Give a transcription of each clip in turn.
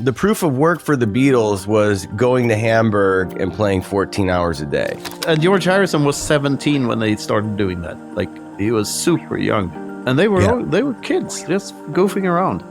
The proof of work for the Beatles was going to Hamburg and playing 14 hours a day. George Harrison was 17 when they started doing that. Like, he was super young. And they were kids, just goofing around.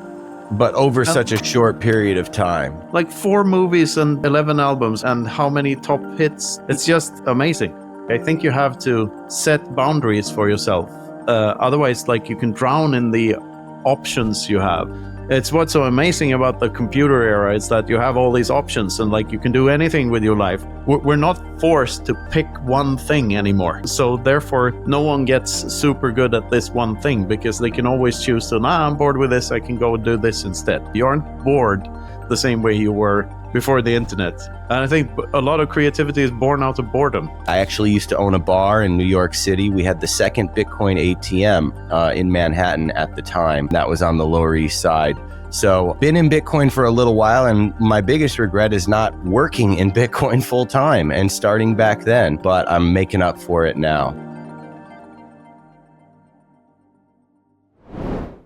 But over such a short period of time. Like 4 movies and 11 albums and how many top hits. It's just amazing. I think you have to set boundaries for yourself. Otherwise, like, you can drown in the options you have. It's what's so amazing about the computer era is that you have all these options and like you can do anything with your life. We're not forced to pick one thing anymore. So therefore, no one gets super good at this one thing because they can always choose to, I'm bored with this, I can go do this instead. You aren't bored the same way you were before the internet. And I think a lot of creativity is born out of boredom. I actually used to own a bar in New York City. We had the second Bitcoin ATM in Manhattan at the time. That was on the Lower East Side. So been in Bitcoin for a little while, and my biggest regret is not working in Bitcoin full time and starting back then, but I'm making up for it now.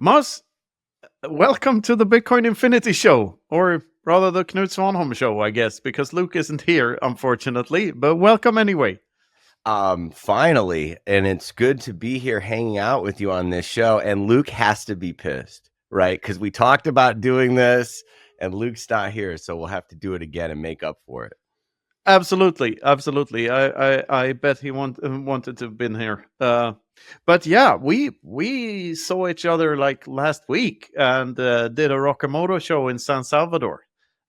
Muzz, welcome to the Bitcoin Infinity Show, or rather the Knut Svanholm Show, I guess, because Luke isn't here, unfortunately, but welcome anyway. Finally, and it's good to be here hanging out with you on this show, and Luke has to be pissed, right? Because we talked about doing this, and Luke's not here, so we'll have to do it again and make up for it. Absolutely. I bet he wanted to have been here. But yeah, we saw each other like last week and did a Roccamoto show in San Salvador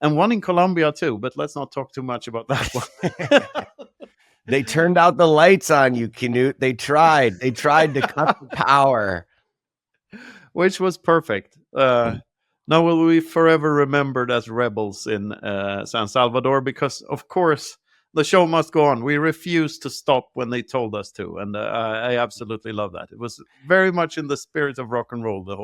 and one in Colombia too. But let's not talk too much about that one. They turned out the lights on you, Knut. They tried to cut the power, which was perfect. Now will we forever remembered as rebels in San Salvador because, of course, the show must go on. We refused to stop when they told us to, and I absolutely love that. It was very much in the spirit of rock and roll the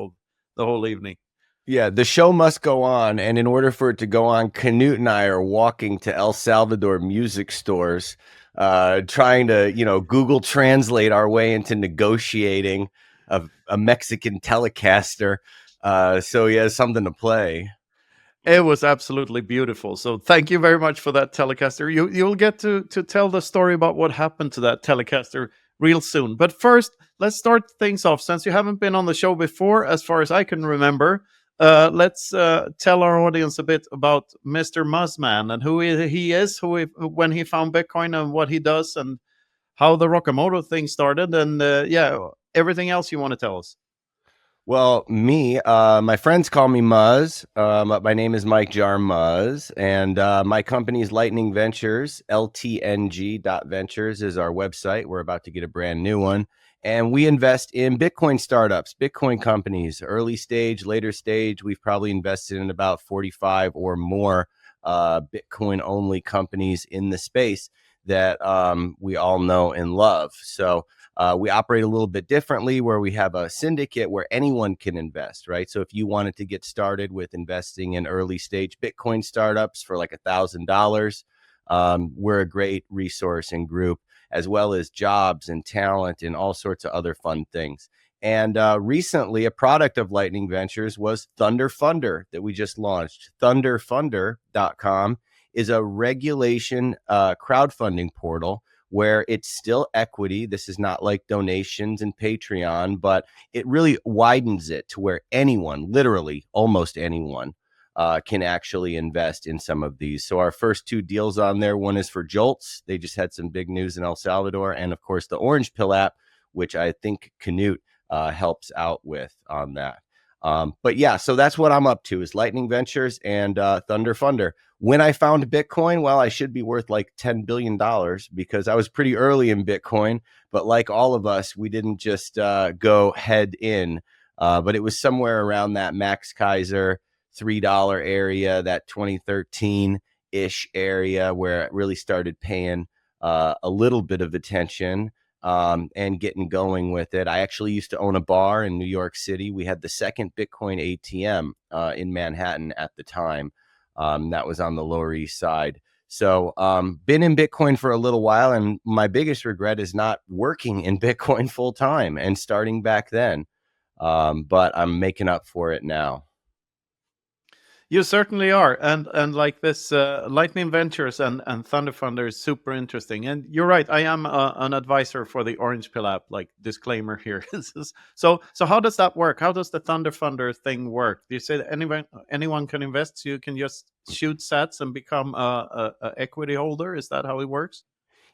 whole evening. Yeah, the show must go on, and in order for it to go on, Knut and I are walking to El Salvador music stores, trying to, Google Translate our way into negotiating a Mexican Telecaster. So he has something to play. It was absolutely beautiful. So thank you very much for that Telecaster. You'll get to tell the story about what happened to that Telecaster real soon. But first, let's start things off. Since you haven't been on the show before, as far as I can remember, let's tell our audience a bit about Mr. Muzzman and who he is, when he found Bitcoin and what he does and how the Roccamoto thing started and everything else you want to tell us. Well, my friends call me Muzz. My name is Mike Jarmuz, and my company is Lightning Ventures. LTNG.ventures is our website. We're about to get a brand new one. And we invest in Bitcoin startups, Bitcoin companies, early stage, later stage. We've probably invested in about 45 or more Bitcoin-only companies in the space that we all know and love. So we operate a little bit differently where we have a syndicate where anyone can invest, right? So if you wanted to get started with investing in early stage Bitcoin startups for like $1,000, we're a great resource and group, as well as jobs and talent and all sorts of other fun things. And recently, a product of Lightning Ventures was Thunder Funder that we just launched. Thunderfunder.com is a regulation crowdfunding portal where it's still equity. This is not like donations and Patreon, but it really widens it to where anyone, literally almost anyone, can actually invest in some of these. So our first 2 deals on there, one is for Jolts. They just had some big news in El Salvador. And of course, the Orange Pill app, which I think Knut helps out with on that. But yeah, so that's what I'm up to is Lightning Ventures and Thunder Funder. When I found Bitcoin, well, I should be worth like $10 billion because I was pretty early in Bitcoin. But like all of us, we didn't just go head in. But it was somewhere around that Max Kaiser $3 area, that 2013-ish area where it really started paying a little bit of attention. And getting going with it. I actually used to own a bar in New York City. We had the second Bitcoin ATM in Manhattan at the time. That was on the Lower East Side. So been in Bitcoin for a little while, and my biggest regret is not working in Bitcoin full time and starting back then. But I'm making up for it now. You certainly are, and like this, Lightning Ventures and Thunder Funder is super interesting. And you're right, I am an advisor for the Orange Pill app. Like, disclaimer here. So how does that work? How does the Thunder Funder thing work? Do you say that anyone can invest? So you can just shoot sats and become a equity holder? Is that how it works?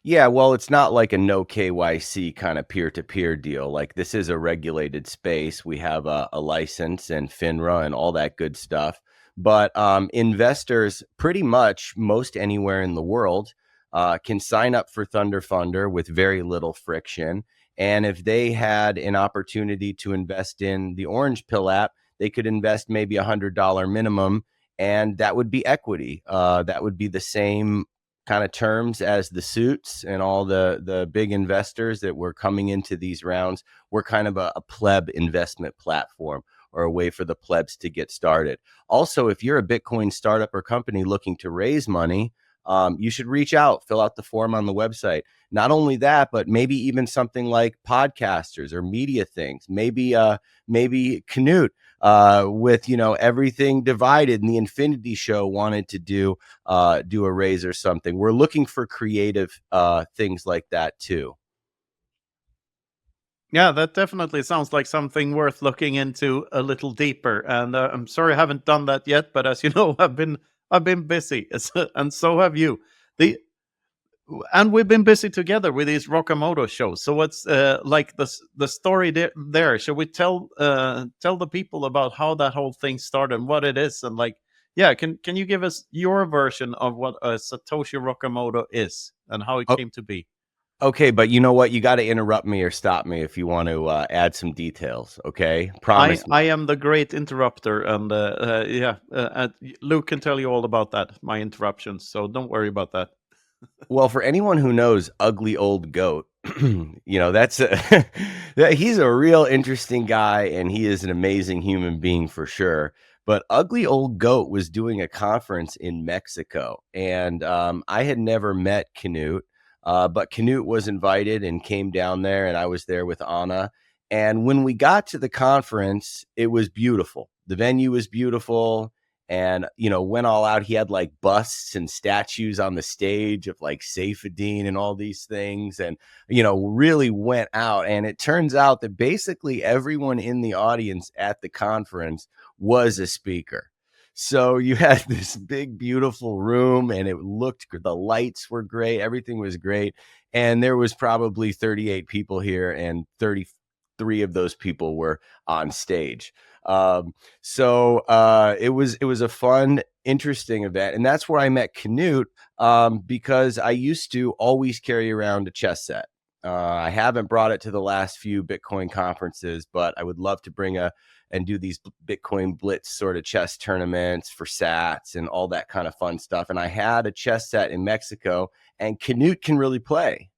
Yeah, well, it's not like a no KYC kind of peer-to-peer deal. Like this is a regulated space. We have a license and FINRA and all that good stuff. But investors, pretty much most anywhere in the world, can sign up for Thunder Funder with very little friction. And if they had an opportunity to invest in the Orange Pill app, they could invest maybe $100 minimum, and that would be equity. That would be the same kind of terms as the suits and all the big investors that were coming into these rounds. We're kind of a pleb investment platform, or a way for the plebs to get started. Also, if you're a Bitcoin startup or company looking to raise money, you should reach out, fill out the form on the website. Not only that, but maybe even something like podcasters or media things. Maybe Knut, with everything divided and the Infinity Show wanted to do a raise or something. We're looking for creative things like that too. Yeah, that definitely sounds like something worth looking into a little deeper. And I'm sorry I haven't done that yet, but as you know, I've been busy, and so have you. The and we've been busy together with these Roccamoto shows. So what's like the story there? Shall we tell the people about how that whole thing started and what it is? And like, yeah, can you give us your version of what a Satoshi Rockamoto is and how it Oh, came to be? okay, but you know what? You got to interrupt me or stop me if you want to add some details. Okay, I promise me. I am the great interrupter, and yeah, Luke can tell you all about that, my interruptions. So don't worry about that. Well, for anyone who knows Ugly Old Goat, that's he's a real interesting guy, and he is an amazing human being for sure. But Ugly Old Goat was doing a conference in Mexico, and I had never met Knut, but Knut was invited and came down there, and I was there with Anna. And when we got to the conference, it was beautiful. The venue was beautiful, and went all out. He had like busts and statues on the stage of like Saifuddin and all these things, and really went out. And it turns out that basically everyone in the audience at the conference was a speaker. So you had this big beautiful room, and the lights were great, everything was great, and there was probably 38 people here, and 33 of those people were on stage. So it was a fun, interesting event, and that's where I met Knut, because I used to always carry around a chess set. I haven't brought it to the last few Bitcoin conferences, but I would love to and do these Bitcoin Blitz sort of chess tournaments for Sats and all that kind of fun stuff. And I had a chess set in Mexico, and Knut can really play.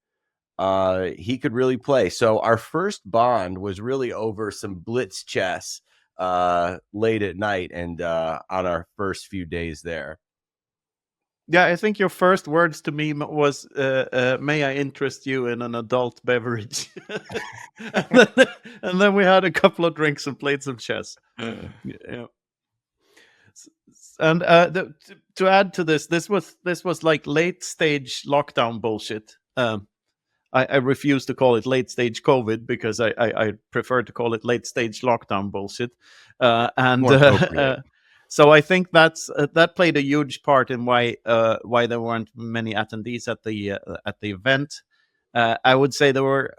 He could really play. So our first bond was really over some blitz chess late at night, and on our first few days there. Yeah, I think your first words to me was, "May I interest you in an adult beverage?" and then we had a couple of drinks and played some chess. Yeah. And to add to this was like late stage lockdown bullshit. I refuse to call it late stage COVID because I prefer to call it late stage lockdown bullshit. And More appropriate. so I think that played a huge part in why there weren't many attendees at the event. I would say there were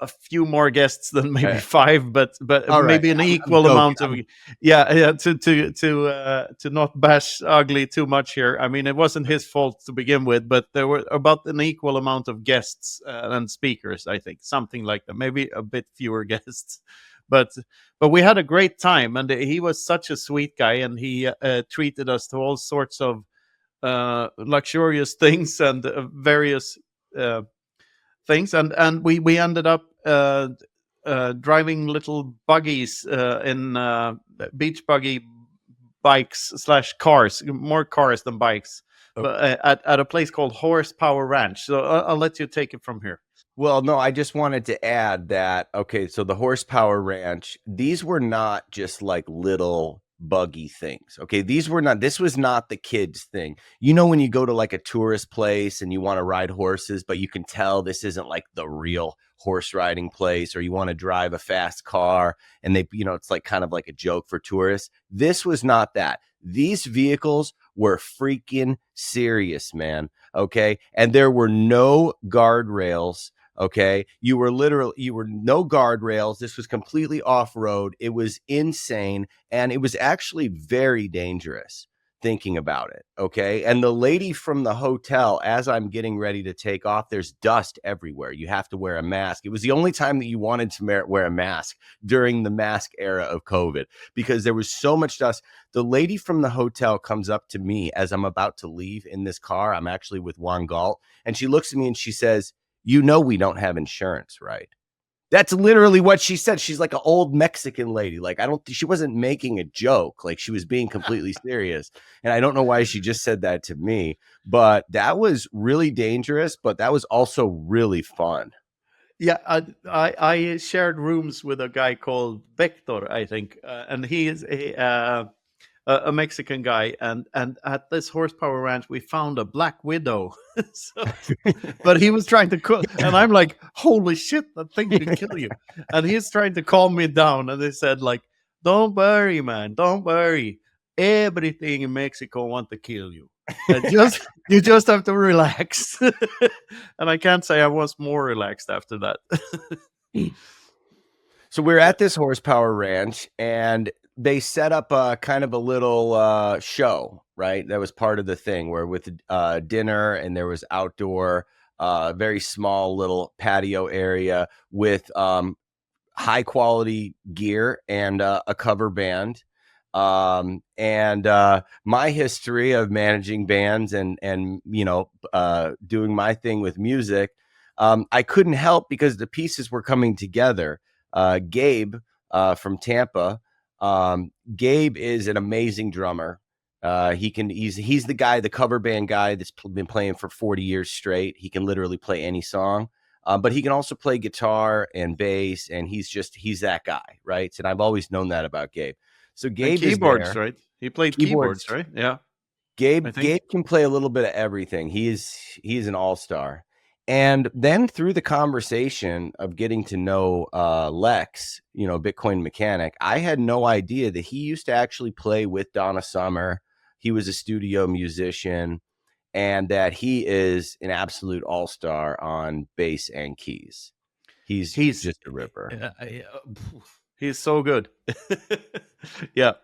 a few more guests than maybe five, but All right, maybe an I'm equal joking. amount of yeah. To not bash Ugly too much here. I mean, it wasn't his fault to begin with, but there were about an equal amount of guests and speakers. I think something like that. Maybe a bit fewer guests, but we had a great time, and he was such a sweet guy, and he treated us to all sorts of luxurious things and various things, and we ended up driving little buggies in beach buggy bikes slash cars, more cars than bikes, but at a place called Horsepower Ranch. So I'll let you take it from here. Well, no, I just wanted to add that, okay, so the Horsepower Ranch, these were not just like little buggy things. Okay, this was not the kids thing. When you go to like a tourist place and you want to ride horses, but you can tell this isn't like the real horse riding place, or you want to drive a fast car and it's like kind of like a joke for tourists. This was not that. These vehicles were freaking serious, man. Okay. And there were no guardrails. Okay. You were no guardrails. This was completely off road. It was insane. And it was actually very dangerous thinking about it. Okay. And the lady from the hotel, as I'm getting ready to take off, there's dust everywhere. You have to wear a mask. It was the only time that you wanted to wear a mask during the mask era of COVID, because there was so much dust. The lady from the hotel comes up to me as I'm about to leave in this car. I'm actually with Juan Galt. And she looks at me and she says, we don't have insurance, right? That's literally what she said. She's like an old Mexican lady. Like, she wasn't making a joke. Like, she was being completely serious. And I don't know why she just said that to me, but that was really dangerous, but that was also really fun. Yeah, I shared rooms with a guy called Vector, I think, and he is a Mexican guy, and at this horsepower ranch we found a black widow. But he was trying to and I'm like, holy shit, that thing could kill you. And he's trying to calm me down, and they said like, don't worry, man, don't worry, everything in Mexico want to kill you. You just have to relax. And I can't say I was more relaxed after that. So we're at this horsepower ranch, and they set up a kind of a little show, right? That was part of the thing, where with dinner, and there was outdoor, very small little patio area with high quality gear and a cover band. And my history of managing bands and doing my thing with music, I couldn't help, because the pieces were coming together. Gabe from Tampa, Gabe is an amazing drummer. He's the guy, the cover band guy that's been playing for 40 years straight. He can literally play any song. But he can also play guitar and bass, and he's that guy, right? And I've always known that about Gabe. So Gabe keyboards, is there. right? He played keyboards, right? Yeah. Gabe can play a little bit of everything. He's an all-star. And then through the conversation of getting to know Lex, Bitcoin mechanic, I had no idea that he used to actually play with Donna Summer. He was a studio musician, and that he is an absolute all-star on bass and keys. He's just a ripper. He's so good. Yeah.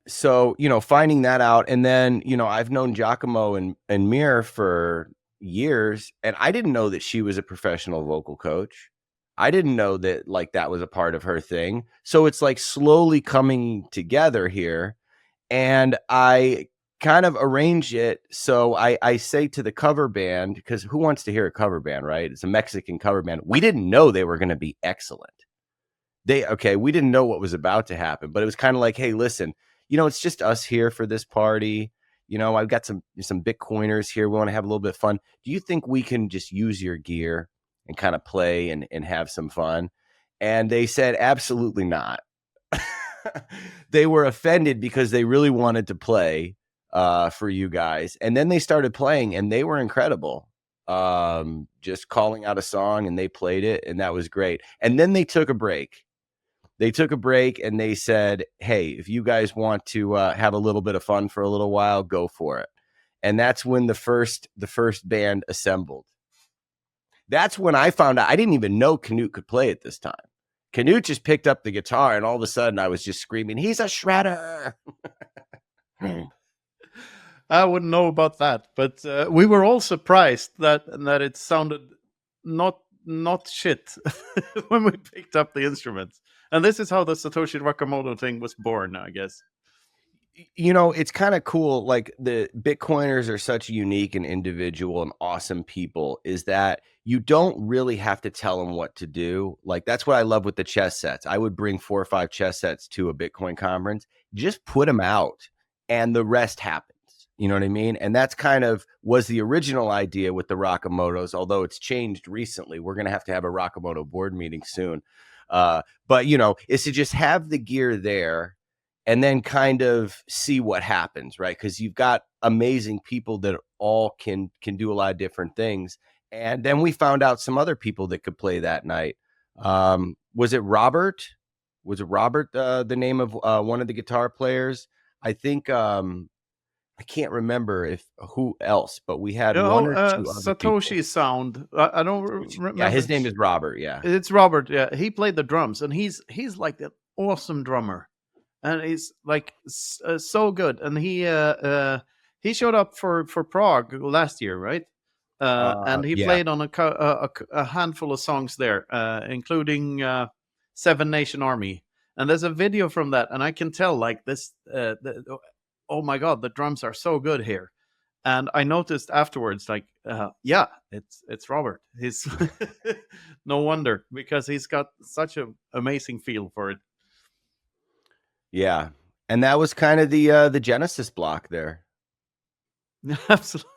So, finding that out, and then, I've known Giacomo and Mir for years, and I didn't know that she was a professional vocal coach. I didn't know that like that was a part of her thing. So it's like slowly coming together here, and I kind of arrange it. So I say to the cover band, because who wants to hear a cover band, right? It's a Mexican cover band. We didn't know they were going to be excellent. We didn't know what was about to happen, but it was kind of like, hey, listen, it's just us here for this party. I've got some Bitcoiners here. We want to have a little bit of fun. Do you think we can just use your gear and kind of play and have some fun? And they said, absolutely not. They were offended because they really wanted to play for you guys. And then they started playing, and they were incredible. Just calling out a song, and they played it, and that was great. And then they took a break. And they said, hey, if you guys want to have a little bit of fun for a little while, go for it. And that's when the first band assembled. That's when I found out. I didn't even know Knut could play at this time. Knut just picked up the guitar, and all of a sudden I was just screaming, he's a shredder. I wouldn't know about that, but we were all surprised that it sounded not shit when we picked up the instruments. And this is how the Satoshi Rockamoto thing was born, I guess. It's kind of cool. Like, the Bitcoiners are such unique and individual and awesome people, is that you don't really have to tell them what to do. Like, that's what I love with the chess sets. I would bring 4 or 5 chess sets to a Bitcoin conference, just put them out, and the rest happens. You know what I mean? And that's kind of was the original idea with the Roccamotos, although it's changed recently. We're going to have a Roccamoto board meeting soon. But, it's to just have the gear there and then kind of see what happens, right? Because you've got amazing people that all can do a lot of different things. And then we found out some other people that could play that night. Was it Robert? Was it Robert, the name of one of the guitar players? I think I can't remember if who else, but we had one or two other people. Satoshi Sound. I don't remember. Yeah, his name is Robert. Yeah, it's Robert. Yeah, he played the drums, and he's like an awesome drummer, and he's like so good. And he showed up for Prague last year, right? And he yeah. played on a handful of songs there, including Seven Nation Army. And there's a video from that, and I can tell like this. Oh my God, the drums are so good here. And I noticed afterwards, like, yeah, it's Robert. He's no wonder, because he's got such an amazing feel for it. Yeah, and that was kind of the Genesis block there. Absolutely.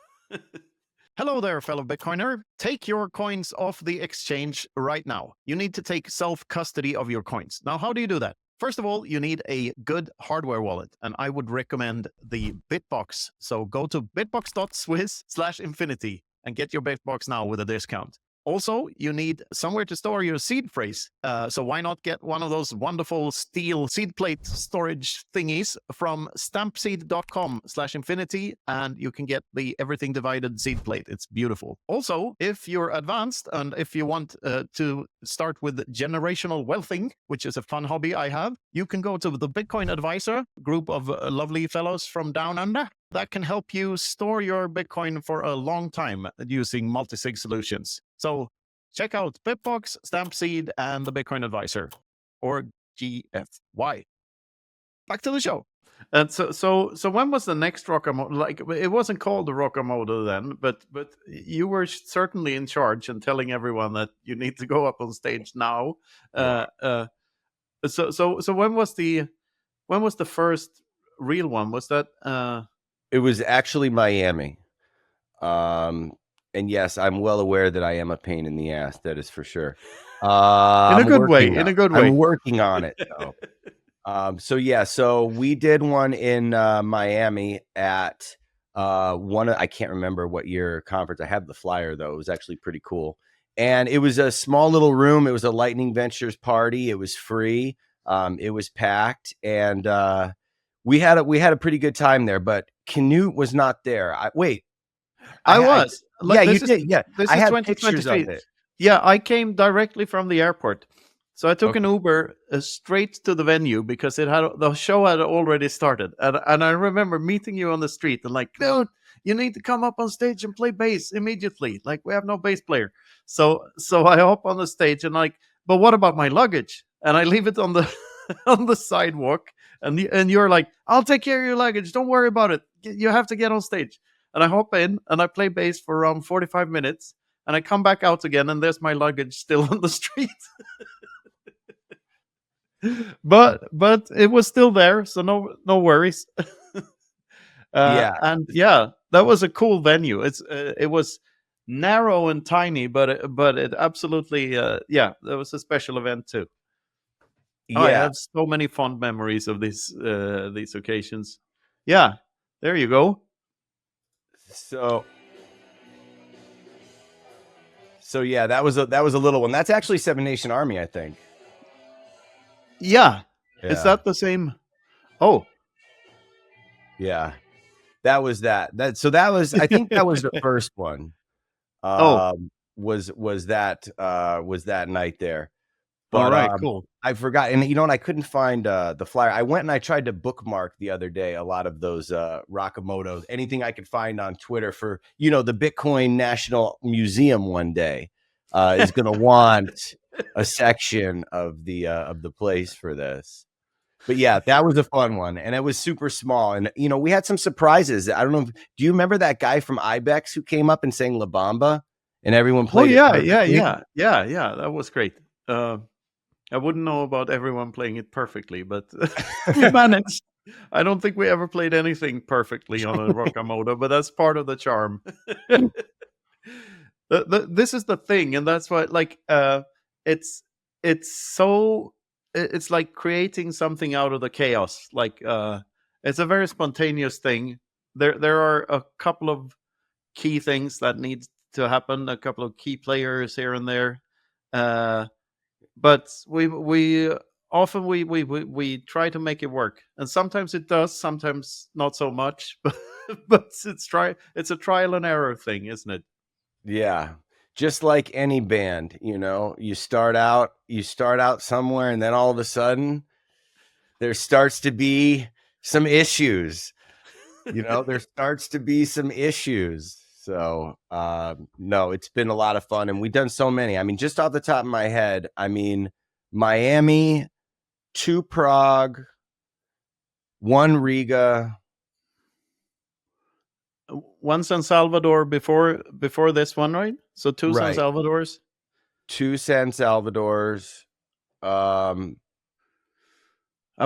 Hello there, fellow Bitcoiner. Take your coins off the exchange right now. You need to take self-custody of your coins. Now, how do you do that? First of all, you need a good hardware wallet, and I would recommend the Bitbox. So go to bitbox.swiss/infinity and get your Bitbox now with a discount. Also, you need somewhere to store your seed phrase. So why not get one of those wonderful steel seed plate storage thingies from stampseed.com/infinity, and you can get the everything divided seed plate. It's beautiful. Also, if you're advanced and if you want to start with generational wealthing, which is a fun hobby I have, you can go to the Bitcoin Advisor group of lovely fellows from down under that can help you store your Bitcoin for a long time using multi-sig solutions. So check out Bitbox, Stampseed, and the Bitcoin Advisor, or GFY. Back to the show. And so when was the next Roccamoto? Like, it wasn't called the Roccamoto then, but you were certainly in charge and telling everyone that you need to go up on stage now. So when was the first real one? Was that? It was actually Miami. And yes, I'm well aware that I am a pain in the ass. That is for sure. In a good way. I'm working on it, though. So we did one in Miami at I can't remember what year conference. I have the flyer though. It was actually pretty cool. And it was a small little room. It was a Lightning Ventures party. It was free. It was packed, and we had a pretty good time there. But Knut was not there. I was. Yeah, you did. Yeah, this I is have 2023. pictures of it. Yeah, I came directly from the airport. So I took an Uber straight to the venue because the show had already started. And I remember meeting you on the street and like, dude, you need to come up on stage and play bass immediately. Like, we have no bass player. So I hop on the stage and like, but what about my luggage? And I leave it on the on the sidewalk. And you're like, I'll take care of your luggage. Don't worry about it. You have to get on stage. And I hop in and I play bass for around 45 minutes. And I come back out again and there's my luggage still on the street. but it was still there, so no worries. And yeah, that was a cool venue. It was narrow and tiny, but it absolutely that was a special event too. Yeah, I have so many fond memories of these occasions. Yeah, there you go. So yeah, that was a little one. That's actually Seven Nation Army, I think. Yeah. Is that the same? Oh. Yeah. That was that. I think that was the first one. Was that night there. But all right, cool. I forgot, and I couldn't find the flyer. I went and I tried to bookmark the other day a lot of those Roccamotos, anything I could find on Twitter for the Bitcoin National Museum one day is going to want a section of the place for this. But yeah, that was a fun one, and it was super small. And we had some surprises. I don't know. Do you remember that guy from Ibex who came up and sang La Bamba, and everyone played? Yeah. That was great. I wouldn't know about everyone playing it perfectly, but we managed. I don't think we ever played anything perfectly on a Roccamoto, but that's part of the charm. This is the thing, and that's why, like, it's so it's like creating something out of the chaos. Like it's a very spontaneous thing. There are a couple of key things that need to happen, a couple of key players here and there. But we often we try to make it work, and sometimes it does, sometimes not so much. But it's a trial and error thing, isn't it? Yeah. Just like any band, you start out somewhere, and then all of a sudden there starts to be some issues. There starts to be some issues. So, no, it's been a lot of fun, and we've done so many. I mean, just off the top of my head, I mean, Miami, 2 Prague, 1 Riga, One San Salvador before this one, right? So two San right, Salvadors. 2 San Salvadors. Have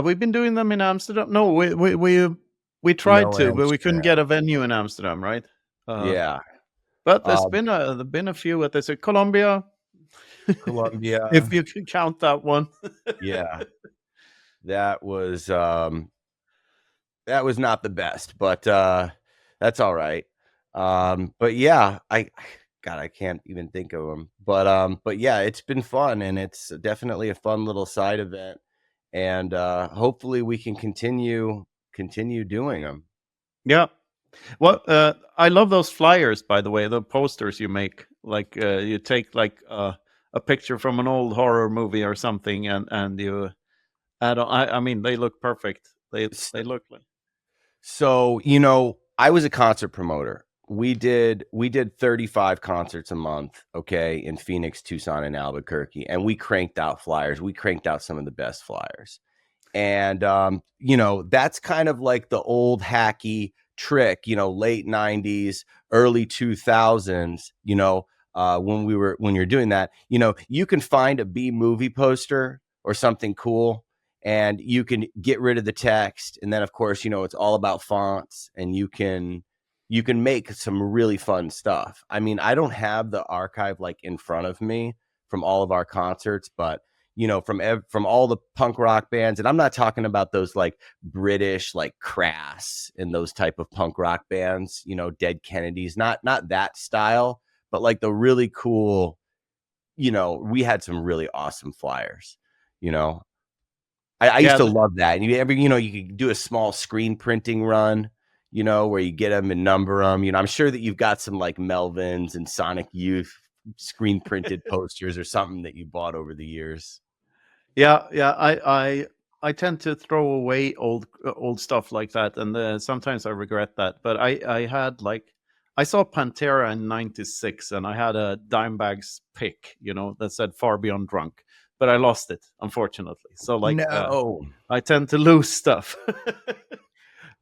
we been doing them in Amsterdam? No, we tried No to, but we couldn't get Amsterdam. a venue in Amsterdam, right? Yeah. But there's Um, been a few at this Colombia, Colombia. if you can count that one. Yeah. That was not the best, but that's all right. But yeah, I can't even think of them. But yeah, it's been fun, and it's definitely a fun little side event, and hopefully we can continue doing them. Yeah. Well, I love those flyers, by the way, the posters you make. Like you take like a picture from an old horror movie or something, and you add on. I mean, they look perfect. They look like. So, I was a concert promoter. We did 35 concerts a month, okay, in Phoenix, Tucson, and Albuquerque, and we cranked out flyers. We cranked out some of the best flyers. And that's kind of like the old hacky trick, late 90s, early 2000s, when you're doing that, you can find a B movie poster or something cool, and you can get rid of the text, and then of course, it's all about fonts, and you can make some really fun stuff. I mean, I don't have the archive like in front of me from all of our concerts, but from all the punk rock bands, and I'm not talking about those like British like Crass and those type of punk rock bands, Dead Kennedys, not that style, but like the really cool, we had some really awesome flyers. you know I used Yeah, to love that. And you could do a small screen printing run, where you get them and number them. I'm sure that you've got some like Melvins and Sonic Youth screen printed posters or something that you bought over the years. yeah. I tend to throw away old stuff like that, and sometimes I regret that. But I had like I saw Pantera in '96, and I had a Dimebag's pick, that said "Far Beyond Drunk," but I lost it, unfortunately. So like No. I tend to lose stuff.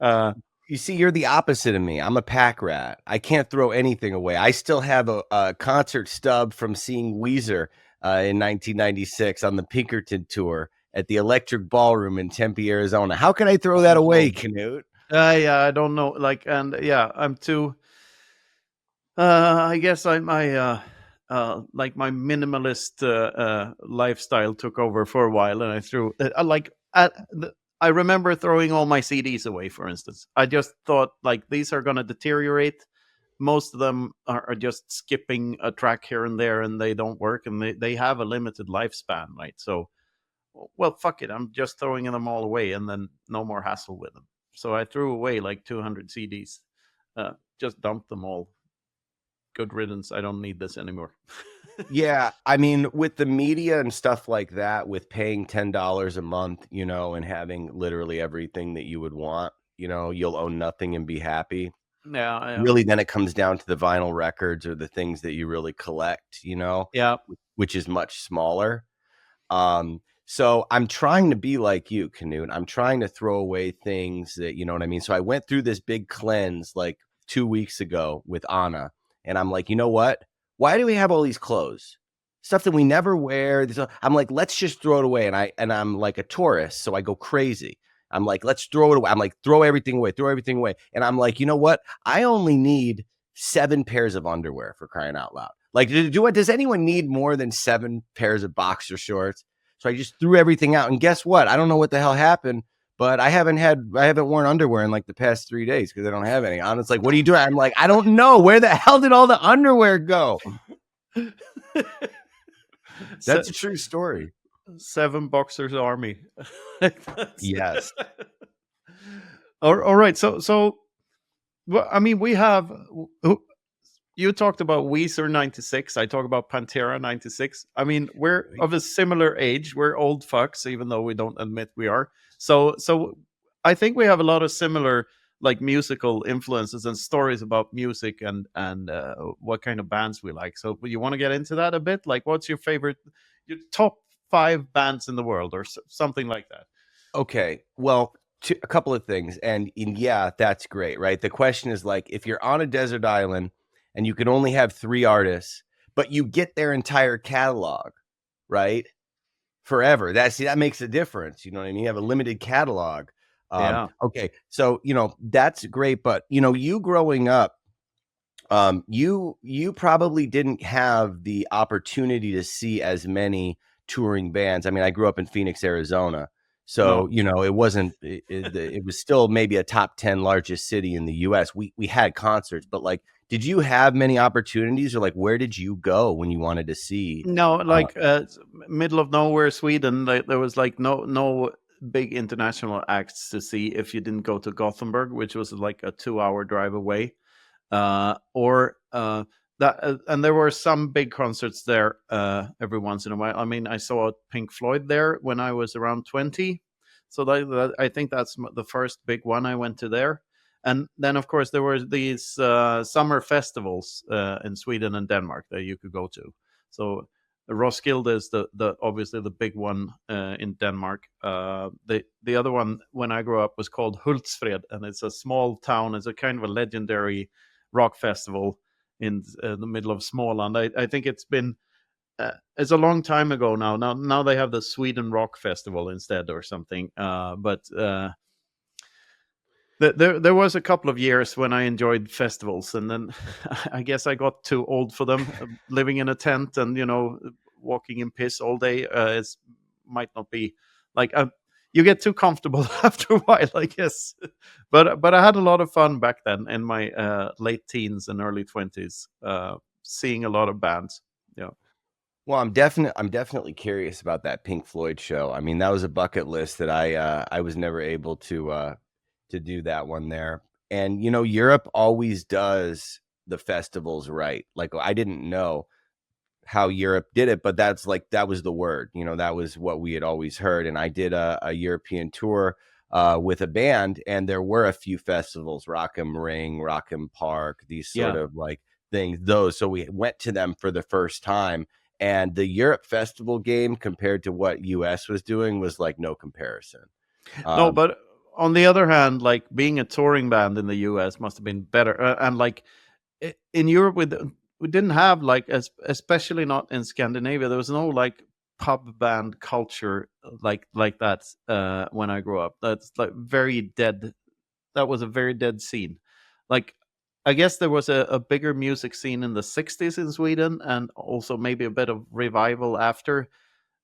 uh, You see, you're the opposite of me. I'm a pack rat. I can't throw anything away. I still have a concert stub from seeing Weezer in 1996 on the Pinkerton tour at the Electric Ballroom in Tempe, Arizona. How can I throw that away, Knut? yeah, I don't know. Like, and yeah, I'm too. I guess like my minimalist lifestyle took over for a while, and I threw I remember throwing all my CDs away. For instance, I just thought like these are gonna deteriorate. Most of them are just skipping a track here and there, and they don't work, and they have a limited lifespan, right? So, well, fuck it, I'm just throwing them all away, and then no more hassle with them. So I threw away like 200 CDs, just dumped them all. Good riddance. I don't need this anymore. Yeah, I mean, with the media and stuff like that, with paying $10 a month, and having literally everything that you would want, you'll own nothing and be happy. Yeah, Really, then it comes down to the vinyl records or the things that you really collect, yeah, which is much smaller. So I'm trying to be like you, Canute. I'm trying to throw away things that, you know what I mean? So I went through this big cleanse like 2 weeks ago with Anna, and I'm like, you know what? Why do we have all these clothes? Stuff that we never wear. I'm like, let's just throw it away. And I'm like a tourist, so I go crazy. I'm like, let's throw it away. I'm like, throw everything away, throw everything away. And I'm like, you know what? I only need 7 pairs of underwear, for crying out loud. Like, does anyone need more than 7 pairs of boxer shorts? So I just threw everything out. And guess what? I don't know what the hell happened, but I haven't worn underwear in like the past 3 days because I don't have any on. It's like, what are you doing? I'm like, I don't know. Where the hell did all the underwear go? That's a true story. 7 boxers army. Yes. All right. So, well, I mean, we have. You talked about Weezer 96. I talk about Pantera 96. I mean, we're of a similar age. We're old fucks, even though we don't admit we are. So I think we have a lot of similar like musical influences and stories about music and what kind of bands we like. So you want to get into that a bit? Like, what's your top 5 bands in the world, or something like that? Okay. Well, a couple of things. And yeah, that's great, right? The question is like, if you're on a desert island and you can only have 3 artists, but you get their entire catalog, right? Forever. That makes a difference. You know what I mean? You have a limited catalog. Yeah. Okay. So, that's great. But, you growing up, you probably didn't have the opportunity to see as many touring bands. I mean, I grew up in Phoenix, Arizona. So, No. it wasn't, it was still maybe a top 10 largest city in the US. We had concerts, but like, did you have many opportunities, or like, where did you go when you wanted to see? No, like middle of nowhere, Sweden. Like, there was like no big international acts to see if you didn't go to Gothenburg, which was like a 2-hour drive away. Or that, and there were some big concerts there every once in a while. I mean, I saw Pink Floyd there when I was around 20, so I think that's the first big one I went to there. And then, of course, there were these summer festivals in Sweden and Denmark that you could go to. So Roskilde is the obviously the big one in Denmark. The other one when I grew up was called Hultsfred, and it's a small town. It's a kind of a legendary rock festival in the middle of Småland. I think it's a long time ago now. Now they have the Sweden Rock Festival instead or something. But there was a couple of years when I enjoyed festivals, and then I guess I got too old for them. Living in a tent and walking in piss all day might not be like you get too comfortable after a while, I guess. But I had a lot of fun back then in my late teens and early 20s, seeing a lot of bands. Yeah. Well, I'm definitely curious about that Pink Floyd show. I mean, that was a bucket list that I was never able to do that one there. And Europe always does the festivals right. Like, I didn't know how Europe did it, but that was the word. That was what we had always heard. And I did a European tour with a band, and there were a few festivals, Rock'em Ring, Rock'em Park, these sort of like things. So we went to them for the first time. And the Europe festival game compared to what US was doing was like no comparison. No, but on the other hand, like being a touring band in the US must have been better. And like in Europe, we didn't have like, especially not in Scandinavia, there was no like pub band culture like that when I grew up. That's like very dead. That was a very dead scene. Like, I guess there was a bigger music scene in the 60s in Sweden, and also maybe a bit of revival after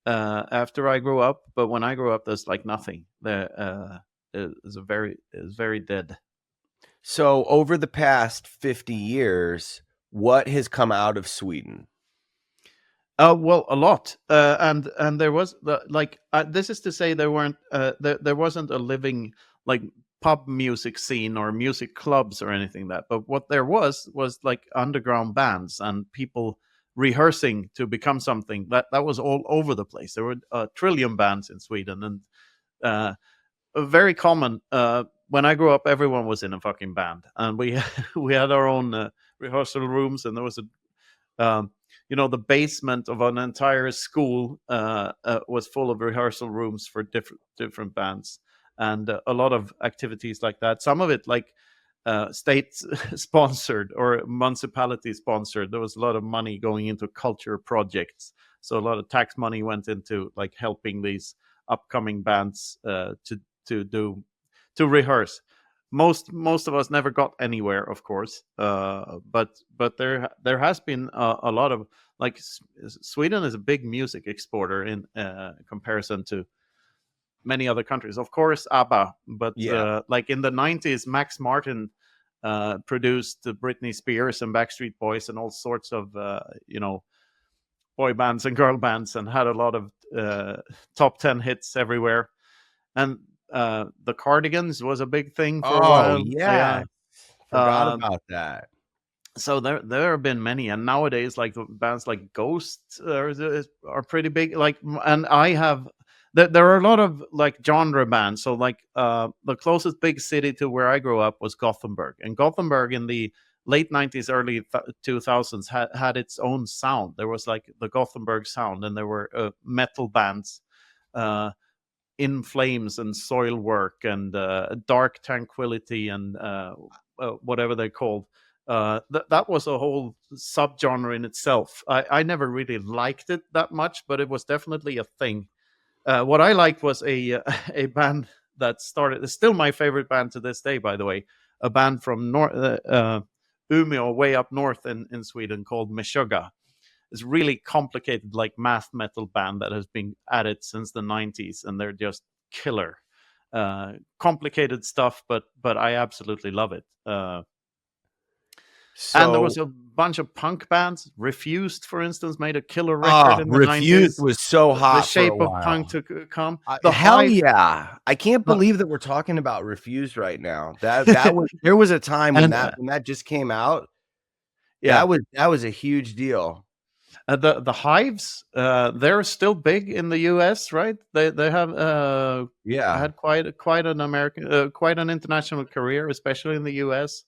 I grew up. But when I grew up, there's like nothing. There is very dead. So over the past 50 years, what has come out of Sweden? Well, a lot, and there was this is to say there wasn't a living like pub music scene or music clubs or anything that, but what there was like underground bands and people rehearsing to become something that was all over the place. There were a trillion bands in Sweden, and very common. When I grew up, everyone was in a fucking band, and we we had our own rehearsal rooms, and there was the basement of an entire school was full of rehearsal rooms for different bands, and a lot of activities like that. Some of it like state sponsored or municipality sponsored. There was a lot of money going into culture projects, so a lot of tax money went into like helping these upcoming bands to rehearse. most of us never got anywhere, of course. But there has been a lot of, like, Sweden is a big music exporter in comparison to many other countries. Of course, ABBA, but Yeah. like in the 90s, Max Martin produced Britney Spears and Backstreet Boys and all sorts of boy bands and girl bands, and had a lot of top 10 hits everywhere. And the Cardigans was a big thing for a Oh while. yeah. Yeah. Forgot Uh, about that. so there have been many, and nowadays, like, the bands like Ghost are pretty big. Like, and I have there are a lot of, like, genre bands. So, like, the closest big city to where I grew up was Gothenburg, and Gothenburg in the late 90s, early 2000s had its own sound. There was, like, the Gothenburg sound, and there were metal bands. Uh, in Flames and Soilwork and Dark Tranquility and whatever they're called. That was a whole subgenre in itself. I never really liked it that much, but it was definitely a thing. What I liked was a a band that started. It's still my favorite band to this day, by the way. A band from Umeå, way up north in Sweden, called Meshuggah. It's really complicated, like, math metal band that has been at it since the 90s, and they're just killer. Complicated stuff, but I absolutely love it. And there was So a bunch of punk bands. Refused, for instance, made a killer record in the Refused 90s. was so The hot for a shape of punk while. to come. The Hell high, yeah. I can't the, believe that we're talking about Refused right now. That was there was a time when and that just came out. yeah, That was a huge deal. the Hives. They're still big in the U.S., right? They have Yeah. had quite an American, quite an international career, especially in the U.S.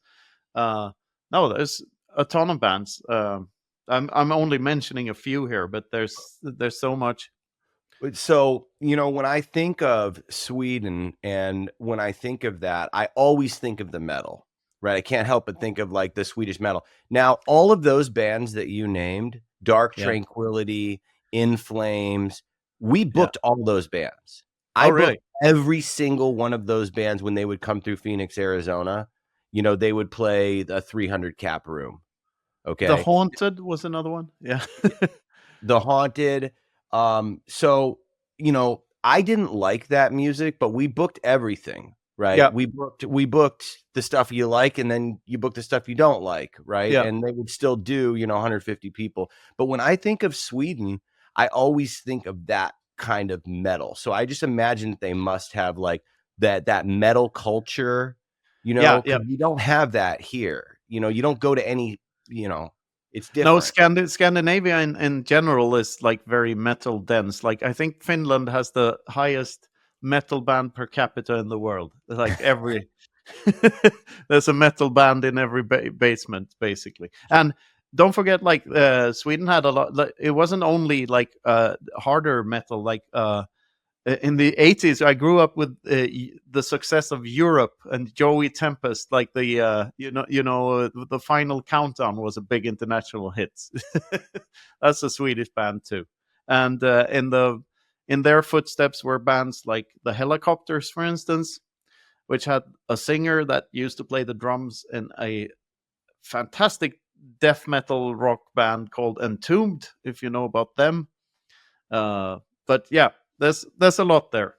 Uh, no, there's a ton of bands. I'm only mentioning a few here, but there's so much. So, when I think of Sweden and when I think of that, I always think of the metal, right? I can't help but think of, like, the Swedish metal. Now, all of those bands that you named, Dark Yeah, Tranquility, In Flames, we yeah. booked all those bands. Oh, I booked really? every single one of those bands when they would come through Phoenix, Arizona. They would play the 300 cap room. The Okay. Haunted was another one. Yeah, The Haunted. So, I didn't like that music, but we booked everything, right? yeah, We booked the stuff you like, and then you book the stuff you don't like, right? yeah, And they would still do, 150 people. But when I think of Sweden, I always think of that kind of metal. So I just imagine that they must have, like, that metal culture, yeah, yeah. because we don't have that here. You don't go to any, it's No, different. Scandinavia in general is, like, very metal dense. Like, I think Finland has the highest metal band per capita in the world. Like, every there's a metal band in every basement, basically. And don't forget, like, Sweden had a lot. Like, it wasn't only, like, harder metal. Like, in the 80s, I grew up with the success of Europe and Joey Tempest. Like, the the Final Countdown was a big international hit. That's a Swedish band too. And in their footsteps were bands like the Helicopters, for instance, which had a singer that used to play the drums in a fantastic death metal rock band called Entombed, if you know about them. But yeah, there's a lot there.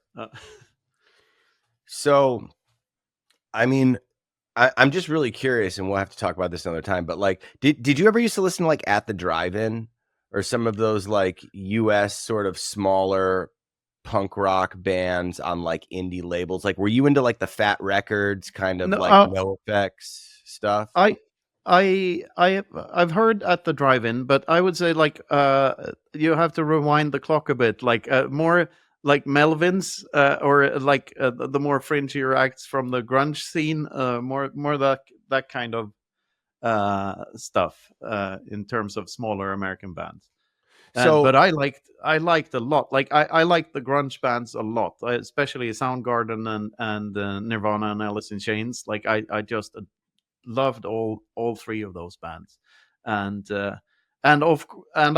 So, I mean, I'm just really curious, and we'll have to talk about this another time. But, like, did you ever used to listen to, like, At the Drive-In or some of those, like, U.S. sort of smaller punk rock bands on, like, indie labels? Like, were you into, like, the Fat Records kind of, No, like, No Effects stuff? I I've heard At the Drive-In, but I would say, like, you have to rewind the clock a bit. Like, more like Melvins, or like, the more fringier acts from the grunge scene. More that kind of stuff, in terms of smaller American bands. And So but I liked a lot. Like, I liked the grunge bands a lot, especially Soundgarden and Nirvana and Alice in Chains. Like, I just loved all three of those bands. And and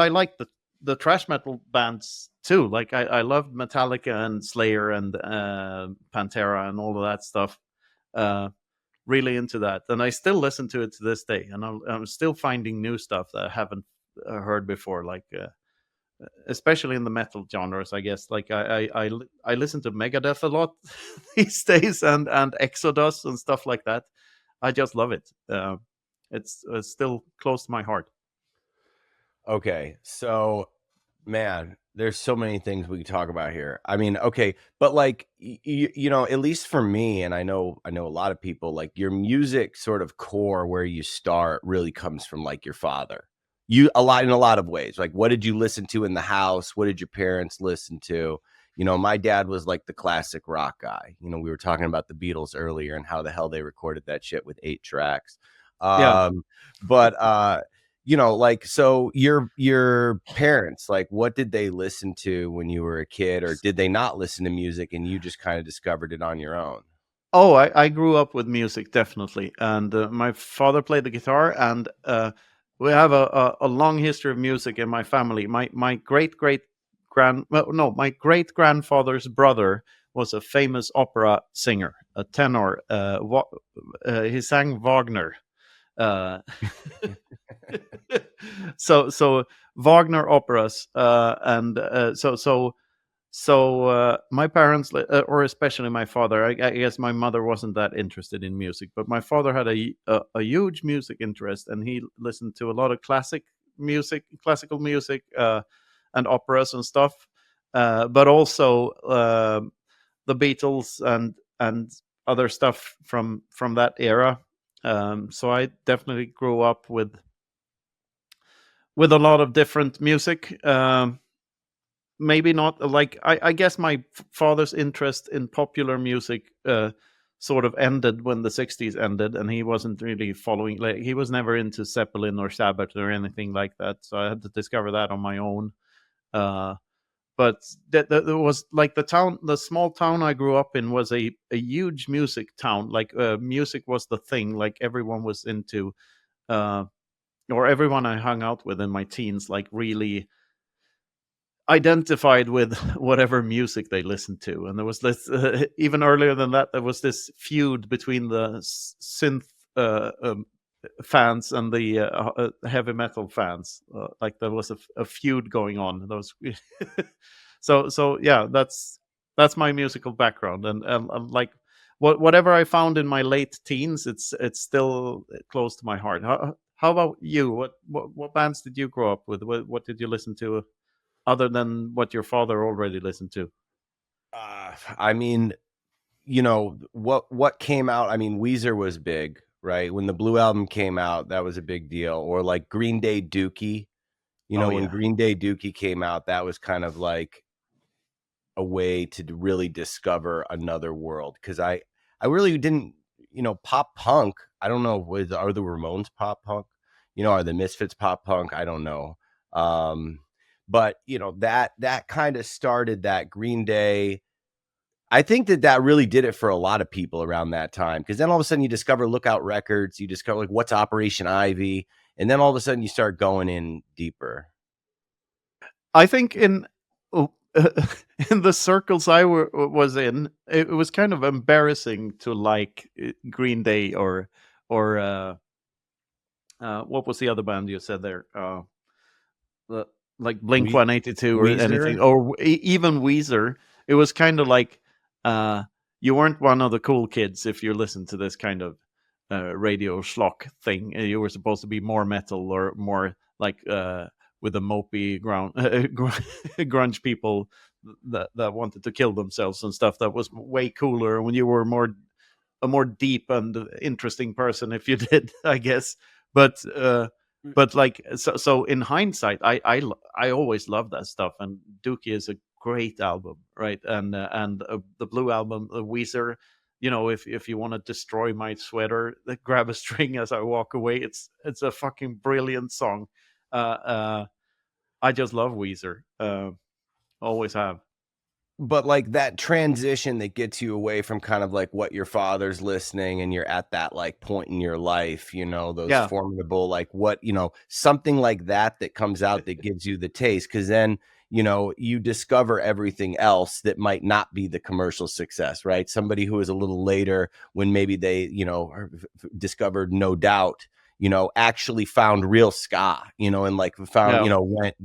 I liked the thrash metal bands too. Like, I loved Metallica and Slayer and Pantera and all of that stuff. really into that, and I still listen to it to this day, and I'm still finding new stuff that I haven't heard before, like especially in the metal genres, I guess. Like I listen to Megadeth a lot these days, and Exodus and stuff like that. I just love it. It's still close to my heart. Okay, so man, there's so many things we can talk about here. I mean, okay, but like you know, at least for me, and I know a lot of people, like your music sort of core where you start really comes from like your father. You a lot in a lot of ways. Like what did you listen to in the house? What did your parents listen to? You know, my dad was like the classic rock guy. You know, we were talking about the Beatles earlier and how the hell they recorded that shit with 8 tracks. Yeah. But you know, like, so your parents, like, what did they listen to when you were a kid, or did they not listen to music and you just kind of discovered it on your own? Oh, I grew up with music, definitely, and my father played the guitar, and we have a long history of music in my family. My my great grandfather's brother was a famous opera singer, a tenor. He sang Wagner. Uh, so Wagner operas, and my parents, or especially my father, I guess my mother wasn't that interested in music, but my father had a huge music interest, and he listened to a lot of classical music, and operas and stuff, but also the Beatles and other stuff from that era. So I definitely grew up with a lot of different music. Maybe not like I guess my father's interest in popular music sort of ended when the 60s ended, and he wasn't really following, like he was never into Zeppelin or Sabbath or anything like that, so I had to discover that on my own. uh, but there was like the small town I grew up in was a huge music town. Like music was the thing, like everyone was into, uh, or everyone I hung out with in my teens, like really identified with whatever music they listened to. And there was this even earlier than that, there was this feud between the synth fans and the heavy metal fans. Like there was a feud going on. Those so yeah, that's my musical background, and like whatever I found in my late teens, it's still close to my heart. How about you? What bands did you grow up with? What did you listen to other than what your father already listened to? I mean, you know, what came out, I mean, Weezer was big, right? When the Blue Album came out, that was a big deal. Or like Green Day Dookie. You Oh know, when yeah. Green Day Dookie came out, that was kind of like a way to really discover another world, because I really didn't, you know, pop punk. I don't know, are the Ramones pop punk? You know, are the Misfits pop punk? I don't know. Um, but you know, that kind of started that Green Day. I think that really did it for a lot of people around that time, because then all of a sudden you discover Lookout Records, you discover like what's Operation Ivy, and then all of a sudden you start going in deeper. I think in oh, in the circles was in, it was kind of embarrassing to like Green Day or what was the other band you said there? The, like Blink We 182 or anything, Weezer. or even Weezer. It was kind of like uh, you weren't one of the cool kids if you listened to this kind of radio schlock thing. You were supposed to be more metal or more like with the mopey grunge people that wanted to kill themselves and stuff. That was way cooler when you were a more deep and interesting person if you did, I guess. But like so in hindsight, I always loved that stuff, and Dookie is a great album, right? And the Blue Album, the Weezer. You know, if you want to destroy my sweater, grab a string as I walk away. It's a fucking brilliant song. Uh, I just love Weezer. Always have. But like that transition that gets you away from kind of like what your father's listening, and you're at that like point in your life, you know, those Yeah. formidable, like what, you know, something like that comes out that gives you the taste. Cause then, you discover everything else that might not be the commercial success, right? Somebody who is a little later, when maybe they, discovered No Doubt, actually found real ska, and like found, Yeah. went,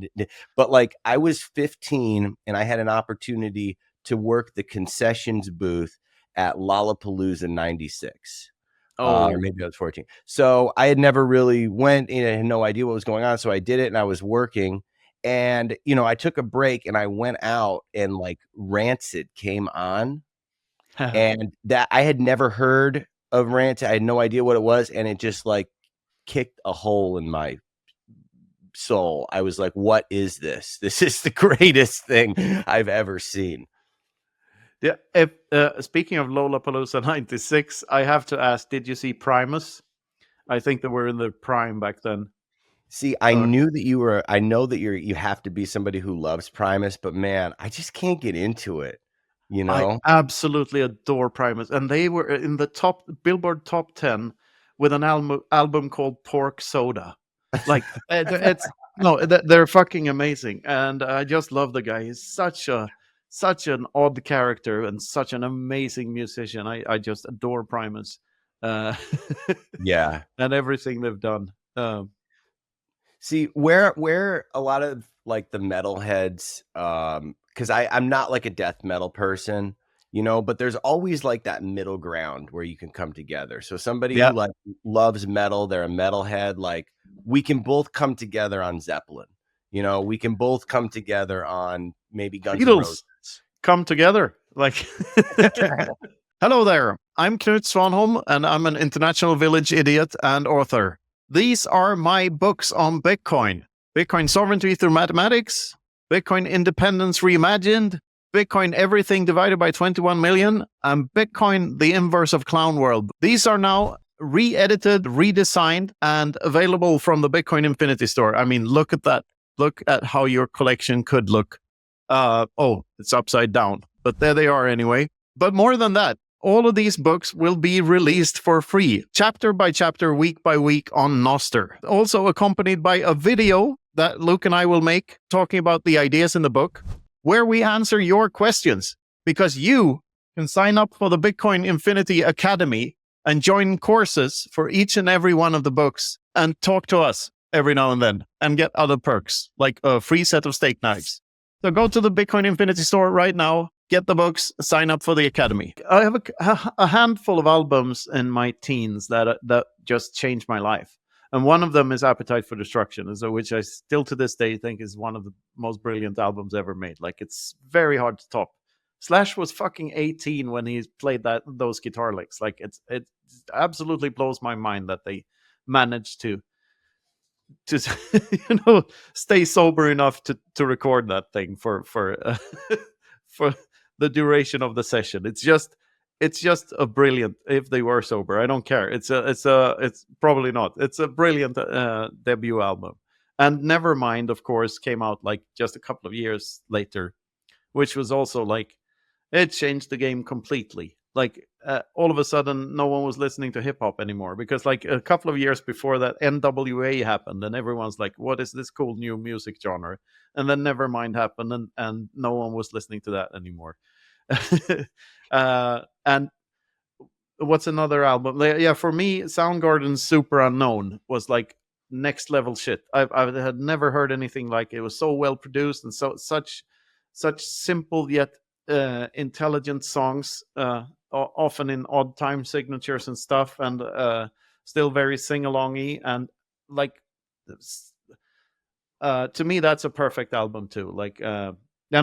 but like I was 15 and I had an opportunity to work the concessions booth at Lollapalooza 96. Or Oh, maybe I was 14. So I had never really went and I had no idea what was going on. So I did it and I was working. And, I took a break and I went out and like Rancid came on. And that I had never heard of Rancid. I had no idea what it was. And it just like kicked a hole in my soul. I was like, what is this? This is the greatest thing I've ever seen. yeah. If speaking of Lollapalooza 96, I have to ask, did you see Primus? I think they were in their prime back then. See, I Or knew that you were, I know that you have to be somebody who loves Primus, but man, I just can't get into it, you I know? absolutely adore Primus, and they were in the top Billboard top 10 with an album called Pork Soda. Like it's no, they're fucking amazing, and I just love the guy. He's such an odd character and such an amazing musician. I just adore Primus, uh, Yeah. and everything they've done. See, where a lot of like the metalheads, because I'm not like a death metal person, but there's always like that middle ground where you can come together. So somebody who Yeah, like loves metal, they're a metalhead, like we can both come together on Zeppelin. We can both come together on maybe Guns N' Roses. Beatles come together like. Hello there. I'm Knut Svanholm, and I'm an international village idiot and author. These are my books on Bitcoin: Bitcoin sovereignty through mathematics, Bitcoin independence reimagined, Bitcoin everything divided by 21 million, and Bitcoin the inverse of clown world. These are now re-edited, redesigned, and available from the Bitcoin Infinity store. I mean, look at that. Look at how your collection could look. It's upside down, but there they are anyway. But more than that, all of these books will be released for free, chapter by chapter, week by week on Noster. Also accompanied by a video that Luke and I will make talking about the ideas in the book, where we answer your questions, because you can sign up for the Bitcoin Infinity Academy and join courses for each and every one of the books and talk to us every now and then and get other perks like a free set of steak knives. So go to the Bitcoin Infinity store right now, get the books, sign up for the Academy. I have a handful of albums in my teens that just changed my life. And one of them is Appetite for Destruction, which I still to this day think is one of the most brilliant albums ever made. Like, it's very hard to top. Slash was fucking 18 when he played those guitar licks. Like, it absolutely blows my mind that they managed to stay sober enough to record that thing for for the duration of the session. It's just a brilliant. If they were sober, I don't care. It's probably not. It's a brilliant debut album. And Nevermind, of course, came out like just a couple of years later, which was also like, it changed the game completely. Like, all of a sudden, no one was listening to hip hop anymore, because like a couple of years before that, NWA happened, and everyone's like, "What is this cool new music genre?" And then Nevermind happened, and no one was listening to that anymore. And what's another album? Yeah, for me, Soundgarden's Super Unknown was like next level shit. I had never heard anything like it. It was so well produced and such simple yet intelligent songs, often in odd time signatures and stuff, and still very sing-alongy, and like, to me that's a perfect album too. Like, and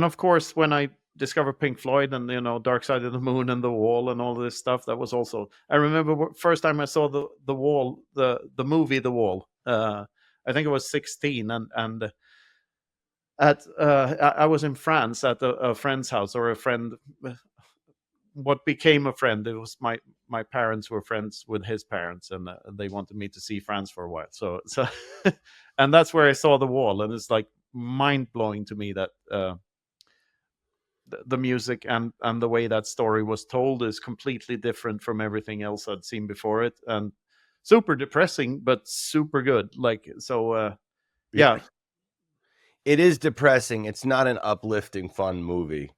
of course when I discovered Pink Floyd and Dark Side of the Moon and The Wall and all this stuff, that was also, I remember first time I saw the Wall, the movie The Wall. I think I was 16, and I was in France at a friend's house, or a friend, what became a friend. It was my parents were friends with his parents, and they wanted me to see France for a while. So and that's where I saw The Wall, and it's like mind blowing to me that the music and the way that story was told is completely different from everything else I'd seen before it, and super depressing but super good. Like, so yeah. It is depressing. It's not an uplifting, fun movie,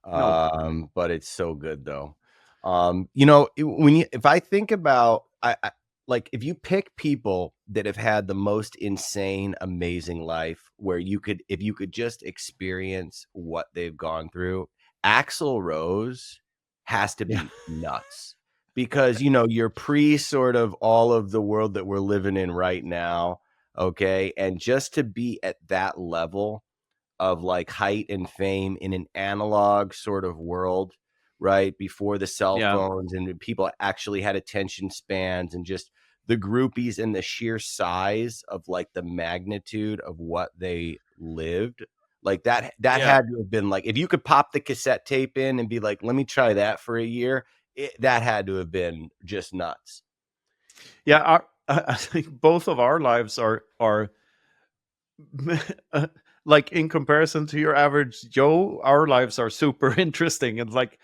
No. but it's so good though. If I think about, like if you pick people that have had the most insane, amazing life, where if you could just experience what they've gone through, Axl Rose has to Yeah. be nuts because you're pre sort of all of the world that we're living in right now. Okay. And just to be at that level of like height and fame in an analog sort of world, right? Before the cell Yeah. phones and people actually had attention spans, and just the groupies and the sheer size of like the magnitude of what they lived. Like that Yeah. had to have been like, if you could pop the cassette tape in and be like, let me try that for a year, that had to have been just nuts. Yeah. I think both of our lives are like, in comparison to your average Joe, our lives are super interesting. And like,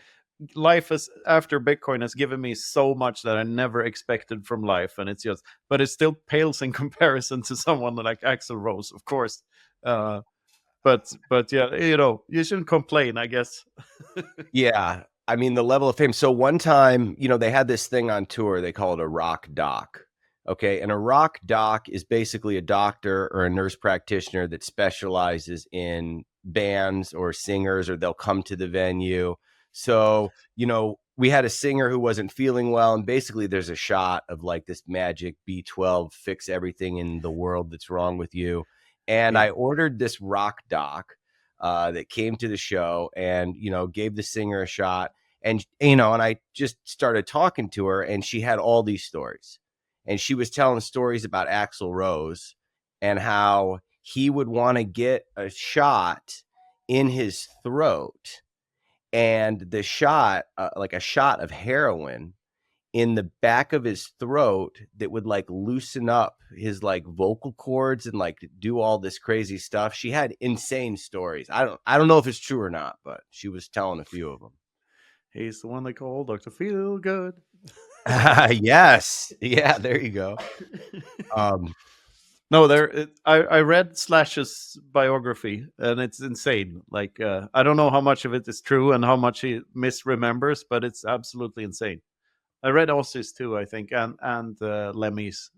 life is after Bitcoin has given me so much that I never expected from life, and it's just, but it still pales in comparison to someone like Axl Rose, of course. Uh, but yeah, you shouldn't complain, I guess. Yeah. I mean, the level of fame. So one time, they had this thing on tour. They call it a rock doc. Okay. And a rock doc is basically a doctor or a nurse practitioner that specializes in bands or singers, or they'll come to the venue. So, we had a singer who wasn't feeling well. And basically, there's a shot of like this magic B12 fix everything in the world that's wrong with you. And Yeah. I ordered this rock doc that came to the show, and gave the singer a shot, and and I just started talking to her, and she had all these stories, and she was telling stories about Axl Rose and how he would want to get a shot in his throat, and the shot, like a shot of heroin in the back of his throat, that would like loosen up his like vocal cords and like do all this crazy stuff. She had insane stories. I don't know if it's true or not, but she was telling a few of them. He's the one they call Dr. Feel Good. Yes. Yeah, there you go. Um No, I read Slash's biography, and it's insane. Like, I don't know how much of it is true and how much he misremembers, but it's absolutely insane. I read Ozzy's too, I think, and Lemmy's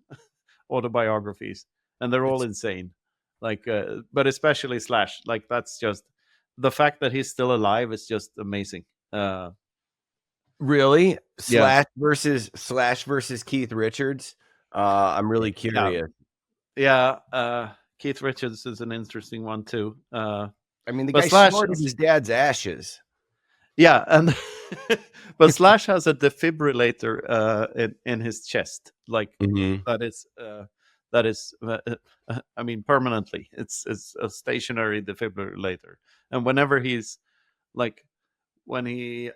autobiographies, and they're all it's insane. Like, but especially Slash. Like, that's just the fact that he's still alive is just amazing. really Yeah. Slash versus Keith Richards. I'm really Yeah. curious. Yeah. Keith Richards is an interesting one too. I mean, the But guy Slash, snorted his dad's ashes. yeah, and but Slash has a defibrillator in his chest, like, Mhm. that is that is I mean, permanently. It's a stationary defibrillator, and whenever he's like, when he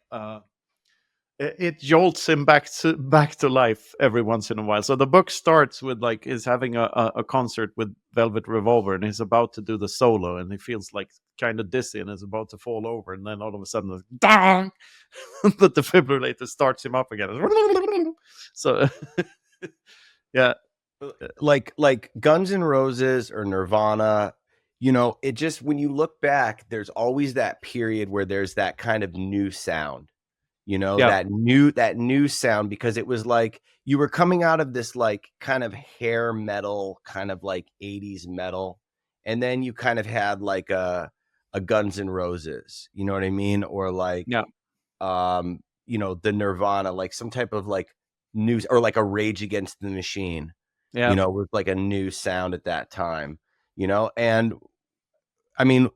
it jolts him back to life every once in a while. So the book starts with like is having a concert with Velvet Revolver, and he's about to do the solo, and he feels like kind of dizzy and is about to fall over, and then all of a sudden, dong, the defibrillator starts him up again. So yeah, Like Guns N' Roses or Nirvana, it just, when you look back, there's always that period where there's that kind of new sound, yeah, that new sound, because it was like you were coming out of this like kind of hair metal, kind of like 80s metal, and then you kind of had like a Guns N' Roses, you know what I mean? Or like yeah, the Nirvana, like some type of like new, or like a Rage Against the Machine, yeah. with like a new sound at that time, and I mean,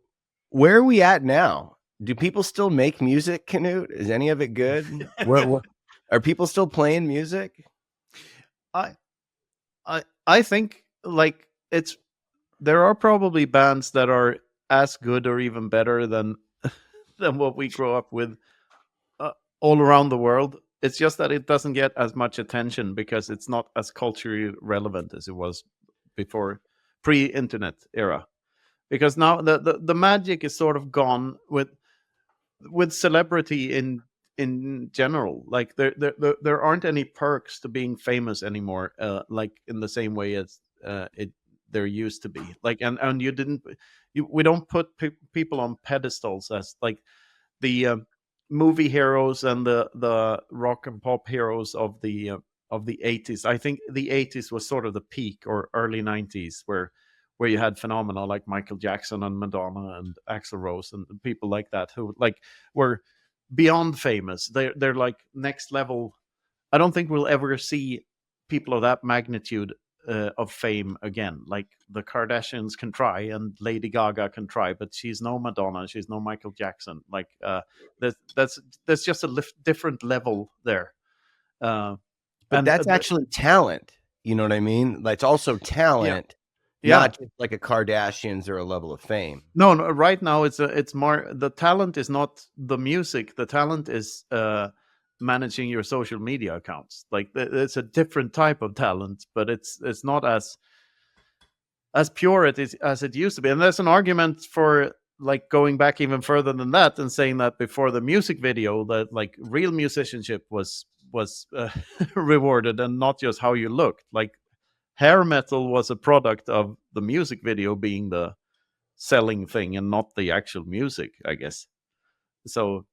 where are we at now? Do people still make music, Knut? Is any of it good? What are people still playing music? I I think like it's there are probably bands that are as good or even better than than what we grew up with, all around the world. It's just that it doesn't get as much attention because it's not as culturally relevant as it was before, pre-internet era. Because now the magic is sort of gone with celebrity in general. Like, there aren't any perks to being famous anymore, like in the same way as it there used to be. Like, and you didn't, we don't put people on pedestals as like the movie heroes and the rock and pop heroes of the 80s. I think the 80s was sort of the peak, or early 90s, where you had phenomena like Michael Jackson and Madonna and Axl Rose and people like that, who like were beyond famous. They're like next level. I don't think we'll ever see people of that magnitude of fame again. Like the Kardashians can try, and Lady Gaga can try, but she's no Madonna, she's no Michael Jackson. Like that's just a different level there. But And that's actually talent. You know what I mean? Like, it's also talent, yeah. not just like a Kardashians or a level of fame. No, right now it's more, the talent is not the music. The talent is managing your social media accounts. Like it's a different type of talent, but it's not as pure as it used to be. And there's an argument for like going back even further than that and saying that before the music video, that like real musicianship was rewarded, and not just how you looked. Like hair metal was a product of the music video being the selling thing and not the actual music, I guess. So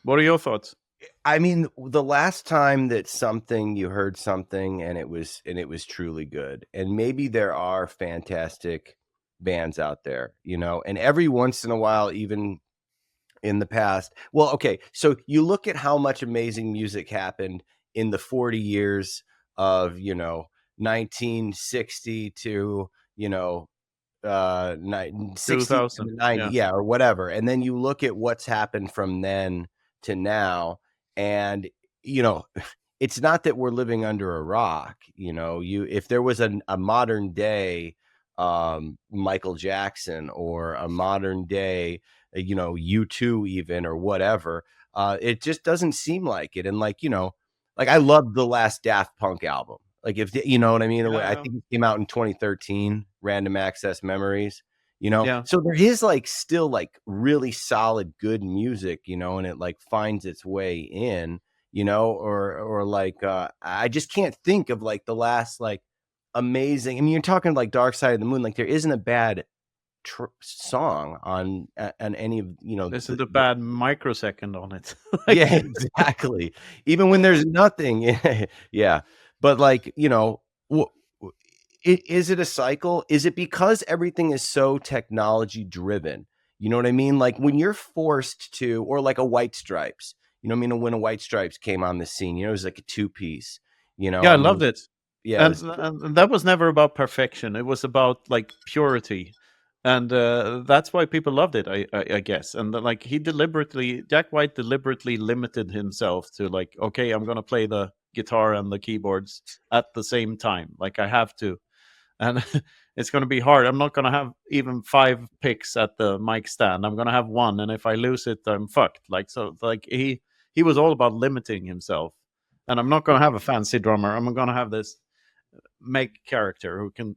what are your thoughts? I mean, the last time that you heard something and it was truly good, and maybe there are fantastic bands out there, you know, and every once in a while, even in the past. Well, okay, so you look at how much amazing music happened in the 40 years of, 1960 to, 60 to 90, yeah, or whatever. And then you look at what's happened from then to now, and it's not that we're living under a rock. If there was a modern day Michael Jackson, or a modern day U2 even, or whatever, it just doesn't seem like it. And like I loved the last Daft Punk album. Like, if you know what I mean. I think it came out in 2013, Random Access Memories. So there is like still like really solid good music, and it like finds its way in, or like I just can't think of like the last like amazing. I mean, you're talking like Dark Side of the Moon. Like, there isn't a bad song on any of This is a bad microsecond on it. Yeah, exactly. Even when there's nothing. Yeah, but like is it a cycle? Is it because everything is so technology driven? You know what I mean? Like when you're forced to, or like a White Stripes, you know what I mean? When a White Stripes came on the scene, it was like a 2-piece, Yeah, I loved it. Yeah. And that was never about perfection. It was about like purity. And that's why people loved it, I guess. And like Jack White deliberately limited himself to like, okay, I'm going to play the guitar and the keyboards at the same time. Like I have to. And it's going to be hard. I'm not going to have even 5 picks at the mic stand. I'm going to have 1. And if I lose it, I'm fucked. Like, so like he was all about limiting himself. And I'm not going to have a fancy drummer. I'm going to have this Meg character who can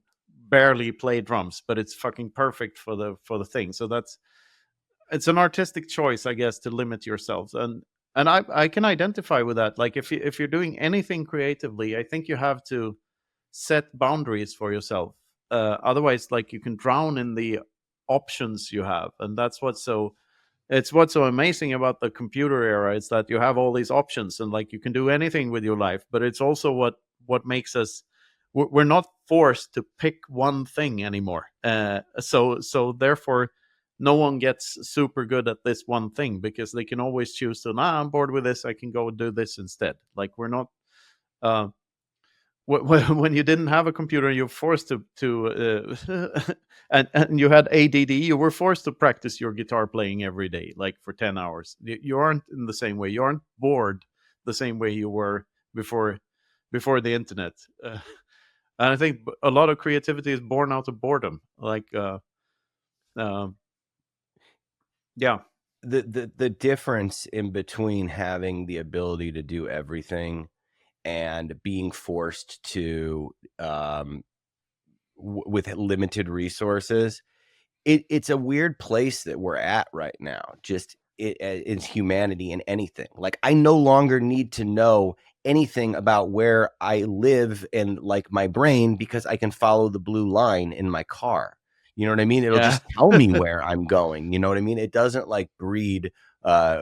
barely play drums, but it's fucking perfect for the thing. So it's an artistic choice, I guess, to limit yourselves. And I can identify with that. Like if you're doing anything creatively, I think you have to set boundaries for yourself. Otherwise, like you can drown in the options you have, and that's what's so amazing about the computer era, is that you have all these options, and like you can do anything with your life. But it's also what makes us, we're not forced to pick one thing anymore. So therefore no one gets super good at this one thing, because they can always choose to, I'm bored with this, I can go do this instead. Like we're not when you didn't have a computer, you're forced to and you had ADD, you were forced to practice your guitar playing every day, like for 10 hours. You aren't in the same way. You aren't bored the same way you were before the internet. And I think a lot of creativity is born out of boredom. Like, yeah. The difference in between having the ability to do everything and being forced to with limited resources, it's a weird place that we're at right now. Just it's humanity in anything. Like I no longer need to know anything about where I live and like my brain because I can follow the blue line in my car. You know what I mean? It'll Yeah. just tell me where I'm going. You know what I mean? It doesn't like breed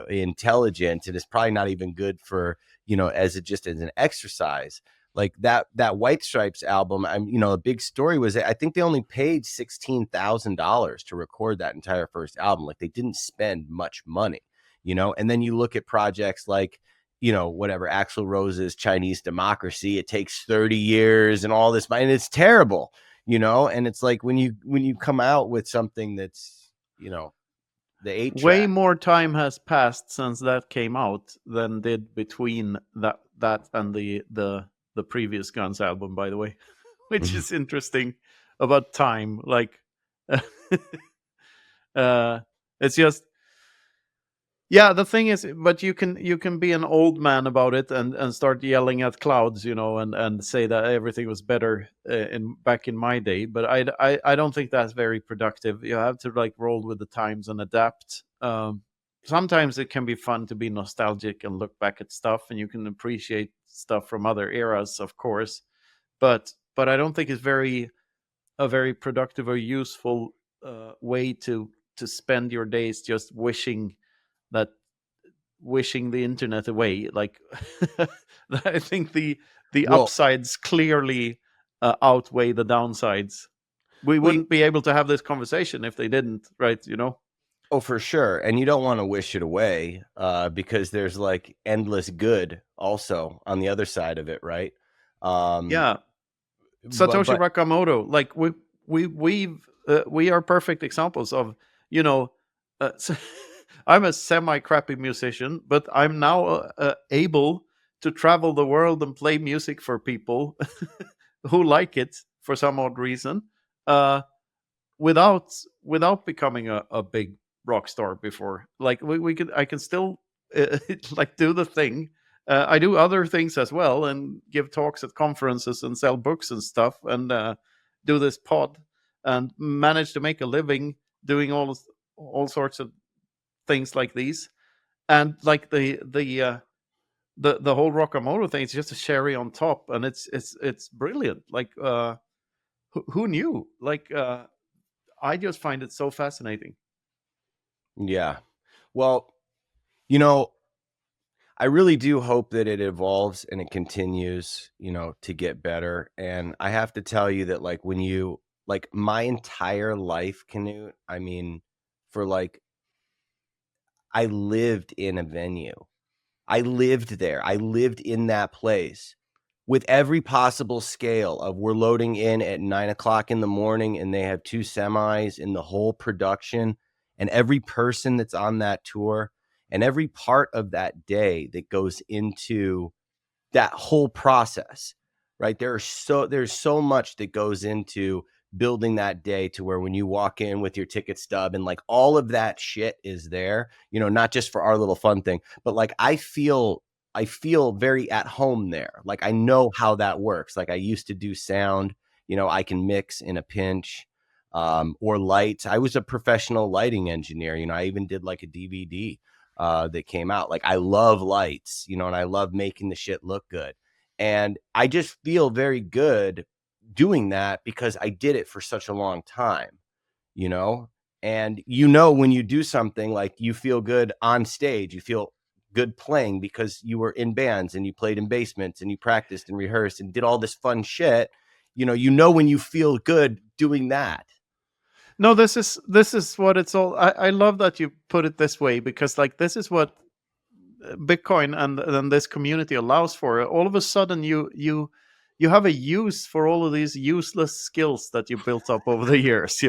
intelligence, and it's probably not even good for, as it just as an exercise. Like that White Stripes album, a big story was I think they only paid $16,000 to record that entire first album. Like they didn't spend much money, and then you look at projects like, whatever, Axl Rose's Chinese Democracy, it takes 30 years and all this, and it's terrible, and it's like when you come out with something that's, the 8-track. Way more time has passed since that came out than did between that and the previous Guns album, by the way, which is interesting about time. Like, it's just, yeah. The thing is, but you can be an old man about it and start yelling at clouds, and say that everything was better back in my day. But I don't think that's very productive. You have to like roll with the times and adapt. Sometimes it can be fun to be nostalgic and look back at stuff, and you can appreciate stuff from other eras, of course. But I don't think it's a very productive or useful way to spend your days just that wishing the internet away. Like, I think the Well, upsides clearly outweigh the downsides. We we wouldn't be able to have this conversation if they didn't, right? Oh, for sure. And you don't want to wish it away, because there's like endless good also on the other side of it, right? Um, Yeah. but Satoshi but Rockamoto, like we are perfect examples of, you know so I'm a semi crappy musician, but I'm now able to travel the world and play music for people who like it for some odd reason, uh without becoming a big rock star before. Like, we could I can still like do the thing. I do other things as well, and give talks at conferences and sell books and stuff, and do this pod, and manage to make a living doing all sorts of things like these. And like the whole Roccamoto thing is just a cherry on top, and it's brilliant. Like, who knew? Like, I just find it so fascinating. yeah. Well, you know, I really do hope that it evolves and it continues, to get better. And I have to tell you that like when you like my entire life, Canute, I mean, for like I lived in a venue. I lived there. I lived in that place with every possible scale of we're loading in at 9 o'clock in the morning and they have two semis in the whole production, and every person that's on that tour and every part of that day that goes into that whole process, right? There's so much that goes into building that day to where when you walk in with your ticket stub and like all of that shit is there, not just for our little fun thing, but like I feel very at home there. Like I know how that works. Like I used to do sound, I can mix in a pinch, or lights. I was a professional lighting engineer. I even did like a DVD that came out. Like I love lights, and I love making the shit look good. And I just feel very good doing that because I did it for such a long time, you know? And when you do something like you feel good on stage, you feel good playing because you were in bands and you played in basements and you practiced and rehearsed and did all this fun shit, when you feel good doing that. No, this is what it's all. I love that you put it this way, because like this is what Bitcoin and this community allows for. All of a sudden, you have a use for all of these useless skills that you built up over the years,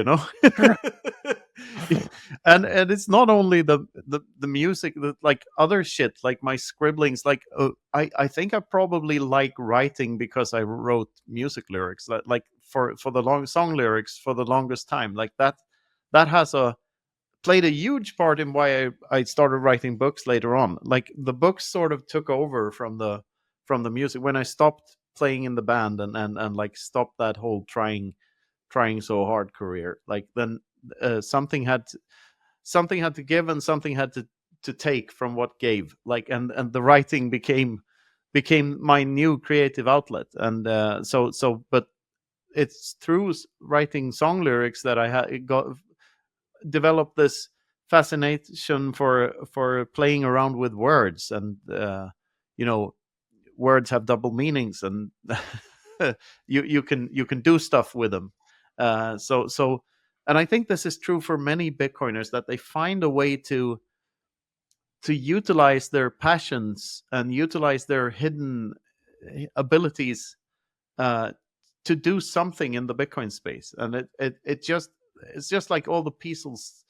and it's not only the music, like other shit, like my scribblings. Like, I think I probably like writing because I wrote music lyrics, like for the long song lyrics for the longest time. Like that has a played a huge part in why I started writing books later on. Like the books sort of took over from the music when I stopped playing in the band, and like stopped that whole trying so hard career. Like then something had to give, and something had to take from what gave. Like, and the writing became became my new creative outlet. And but it's through writing song lyrics that got developed this fascination for playing around with words. And you know, words have double meanings, and you can do stuff with them. So and I think this is true for many Bitcoiners, that they find a way to utilize their passions and utilize their hidden abilities uh, to do something in the Bitcoin space. And it's just like all the pieces,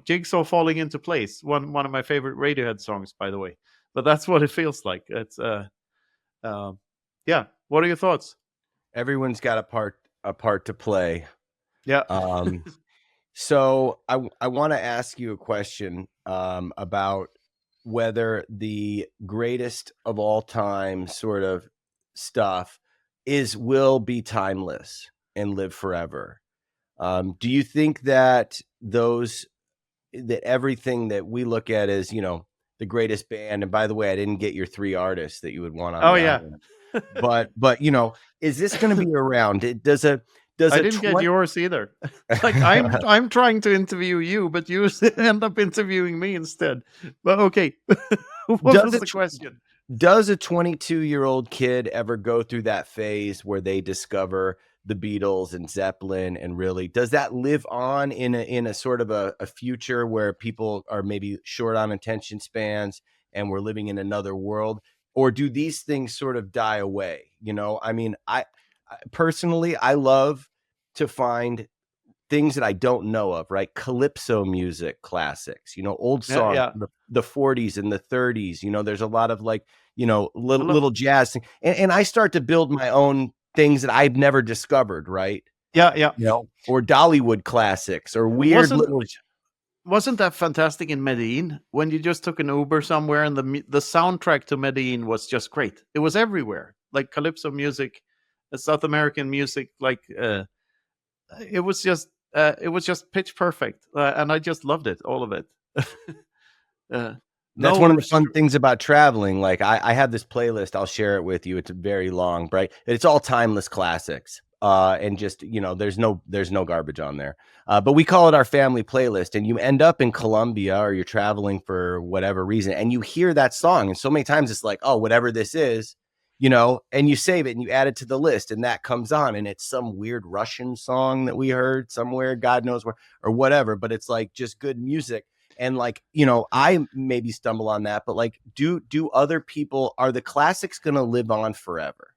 jigsaw falling into place. One of my favorite Radiohead songs, by the way. But that's what it feels like. It's uh, yeah. What are your thoughts? Everyone's got a part to play. Yeah. So I want to ask you a question about whether the greatest of all time sort of stuff will be timeless and live forever. Do you think that everything that we look at as, the greatest band, and by the way, I didn't get your 3 artists that you would want on Oh the yeah. album, but is this going to be around? I didn't get yours either. Like I'm trying to interview you, but you end up interviewing me instead. But okay, what was the question? Does a 22-year-old kid ever go through that phase where they discover the Beatles and Zeppelin, and really does that live on in a sort of a future where people are maybe short on attention spans and we're living in another world, or do these things sort of die away? I mean, I personally, I love to find things that I don't know of, right? Calypso music classics, old songs, the 40s and the 30s. There's a lot of like, little jazz thing. And I start to build my own things that I've never discovered, right? Yeah. Or Dollywood classics, or weird Wasn't that fantastic in Medellin when you just took an Uber somewhere and the soundtrack to Medellin was just great? It was everywhere, like Calypso music, South American music, like it was just pitch perfect, and I just loved it, all of it. That's one of the fun things about traveling. Like I have this playlist, I'll share it with you. It's very long, right? It's all timeless classics. And just, there's no garbage on there. But we call it our family playlist, and you end up in Colombia or you're traveling for whatever reason, and you hear that song. And so many times it's like, oh, whatever this is, and you save it and you add it to the list, and that comes on, and it's some weird Russian song that we heard somewhere, God knows where, or whatever, but it's like just good music. And like, I maybe stumble on that, but like, do other people, are the classics going to live on forever?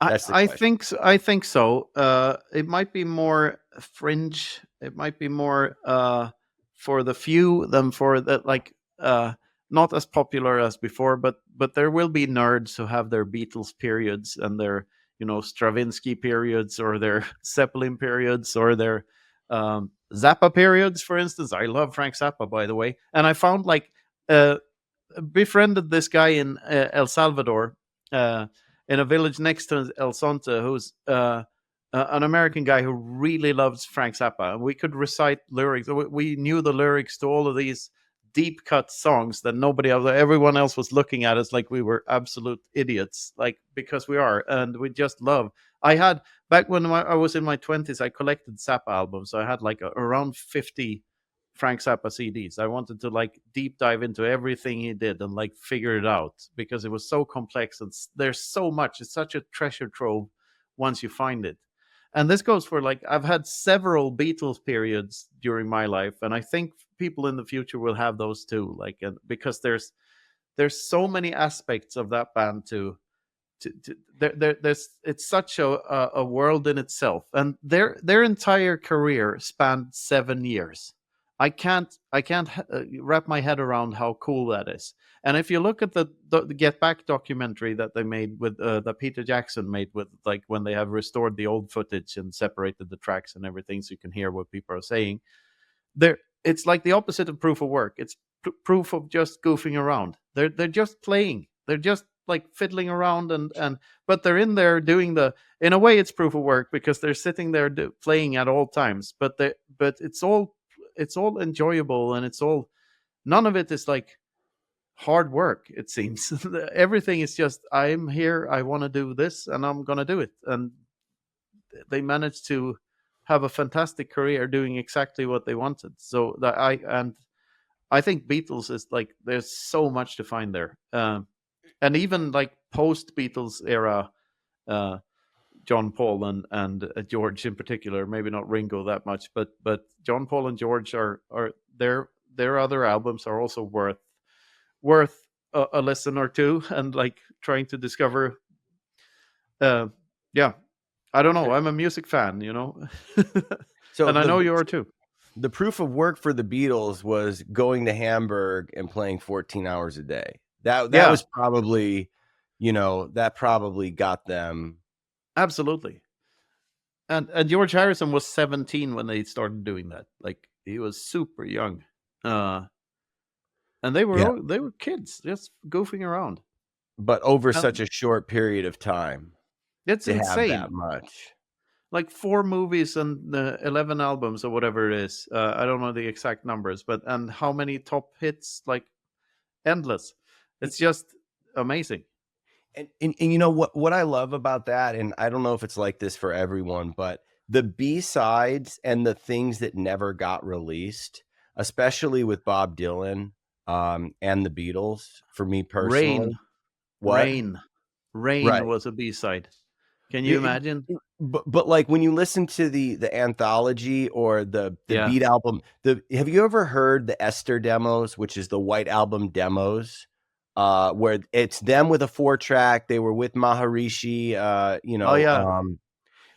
I think so. It might be more fringe. It might be more for the few than for the not as popular as before. But there will be nerds who have their Beatles periods and their Stravinsky periods, or their Zeppelin periods, or their Zappa periods. For instance, I love Frank Zappa, by the way, and I found befriended this guy in El Salvador. In a village next to El Sonte, who's an American guy who really loves Frank Zappa. And we could recite lyrics. We knew the lyrics to all of these deep cut songs that everyone else was looking at us like we were absolute idiots, like, because we are. And we just love. I had, back when I was in my 20s, I collected Zappa albums. So I had around 50 Frank Zappa CDs. I wanted to deep dive into everything he did and figure it out, because it was so complex and there's so much. It's such a treasure trove once you find it. And this goes for I've had several Beatles periods during my life, and I think people in the future will have those too. Because there's so many aspects of that band there's it's such a world in itself, and their entire career spanned 7 years. I can't wrap my head around how cool that is. And if you look at the Get Back documentary that they made with that Peter Jackson made with when they have restored the old footage and separated the tracks and everything, so you can hear what people are saying, it's like the opposite of proof of work. It's proof of just goofing around. They're just playing. They're just fiddling around, and but they're in there doing in a way it's proof of work, because they're sitting there playing at all times. But it's all enjoyable, and it's all, none of it is hard work. It seems everything is just, I'm here, I want to do this, and I'm gonna do it. And they managed to have a fantastic career doing exactly what they wanted. So that I think Beatles is like, there's so much to find there. And even like post Beatles era, uh, John Paul and George in particular, maybe not Ringo that much, but John Paul and George are their other albums are also worth a listen or two, and like trying to discover. Yeah, I don't know. I'm a music fan, So and I know you are too. the proof of work for the Beatles was going to Hamburg and playing 14 hours a day. That was probably, that probably got them. Absolutely. And George Harrison was 17 when they started doing that. Like, he was super young. And they were kids just goofing around. But over such a short period of time, it's to insane. have that much. Like 4 movies and 11 albums or whatever it is. I don't know the exact numbers, and how many top hits? Like, endless. It's just amazing. And you know what I love about that, and I don't know if it's like this for everyone, but the B-sides and the things that never got released, especially with Bob Dylan and the Beatles, for me personally. Rain Right. was a B-side. Can you imagine? But like when you listen to the anthology or the Beat album, have you ever heard the Esther demos, which is the White Album demos? Where it's them with a 4-track. They were with Maharishi,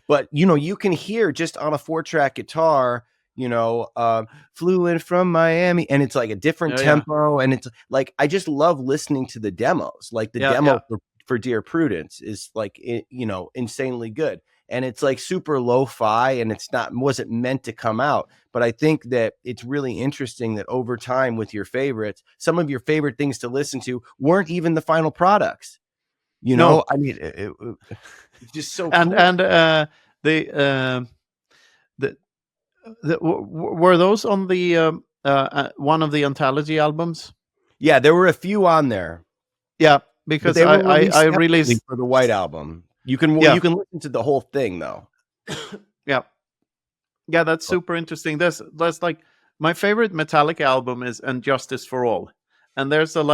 but you can hear just on a 4-track guitar, flew in from Miami, and it's like a different tempo, and it's like, I just love listening to the demos. Like the demo for Dear Prudence is like, insanely good. And it's like super lo-fi, and wasn't meant to come out. But I think that it's really interesting that over time with your favorites, some of your favorite things to listen to weren't even the final products. No. I mean, it's just so and cool. And were those on the one of the anthology albums? Yeah, there were a few on there. Yeah, because I released for the White Album. You can listen to the whole thing though. Yeah, that's super interesting. There's like, my favorite Metallica album is "And Justice for All," and there's some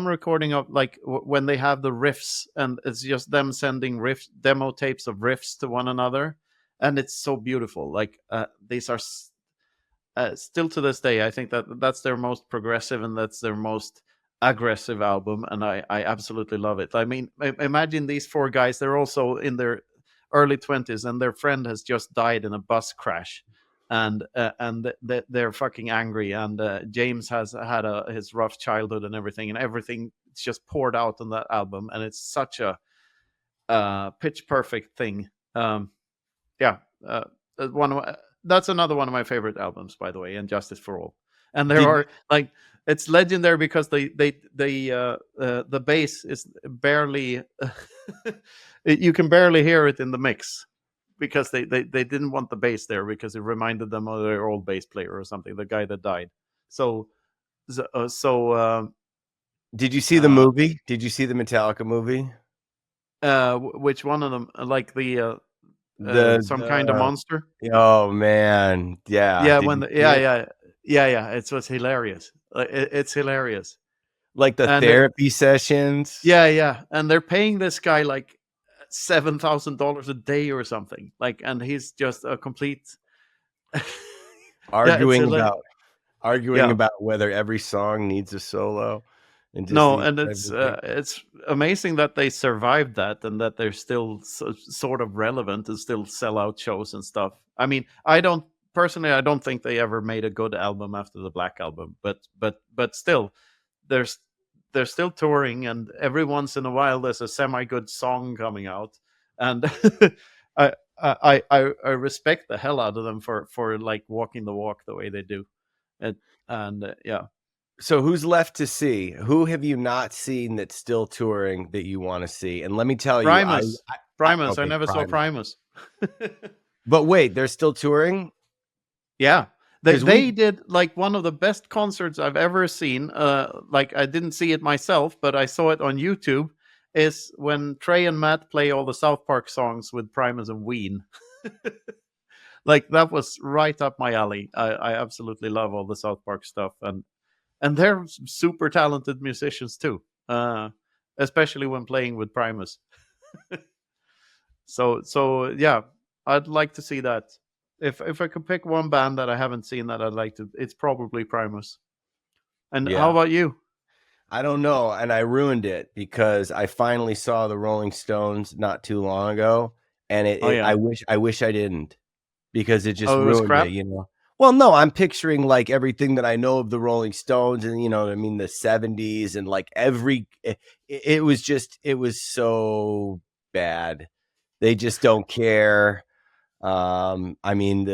recording of like when they have the riffs, and it's just them sending demo tapes of riffs to one another, and it's so beautiful. Like, these are still to this day, I think that's their most progressive and that's their most aggressive album, and I absolutely love it. I mean, imagine these 4 guys, they're also in their early 20s, and their friend has just died in a bus crash, and they're fucking angry, and James has had his rough childhood and everything just poured out on that album, and it's such a pitch perfect thing. That's another one of my favorite albums, by the way, and Justice for All. And there are like, it's legendary because the bass is barely you can barely hear it in the mix, because they didn't want the bass there because it reminded them of their old bass player or something, the guy that died. So did you see the movie? Did you see the Metallica movie? Which one of them? Like the Some Kind of Monster? Oh man, yeah. It was hilarious. It's hilarious. Like the therapy sessions. Yeah, and they're paying this guy like $7,000 a day or something. Like, and he's just a complete arguing about whether every song needs a solo. And it's amazing that they survived that, and that they're still sort of relevant and still sell out shows and stuff. I mean, I don't think they ever made a good album after the Black Album, but still, they're still touring, and every once in a while there's a semi-good song coming out, and I respect the hell out of them for like walking the walk the way they do, and yeah. So who's left to see? Who have you not seen that's still touring that you want to see? And let me tell you, Primus. I never saw Primus. But wait, they're still touring? Yeah, They because we they did like one of the best concerts I've ever seen. Like I didn't see it myself, but I saw it on YouTube. Is when Trey and Matt play all the South Park songs with Primus and Ween. Like that was right up my alley. I absolutely love all the South Park stuff, and they're super talented musicians too. Especially when playing with Primus. So yeah, I'd like to see that. If I could pick one band that I haven't seen that I'd like to, it's probably Primus. And how yeah. about you? I don't know, and I ruined it because I finally saw the Rolling Stones not too long ago, and Oh I yeah. wish I didn't because it just Oh, it was ruined it, crap. you know. Well, no, I'm picturing like everything that I know of the Rolling Stones, and you know, what I mean, the '70s, and like it was just it was so bad. They just don't care. I mean,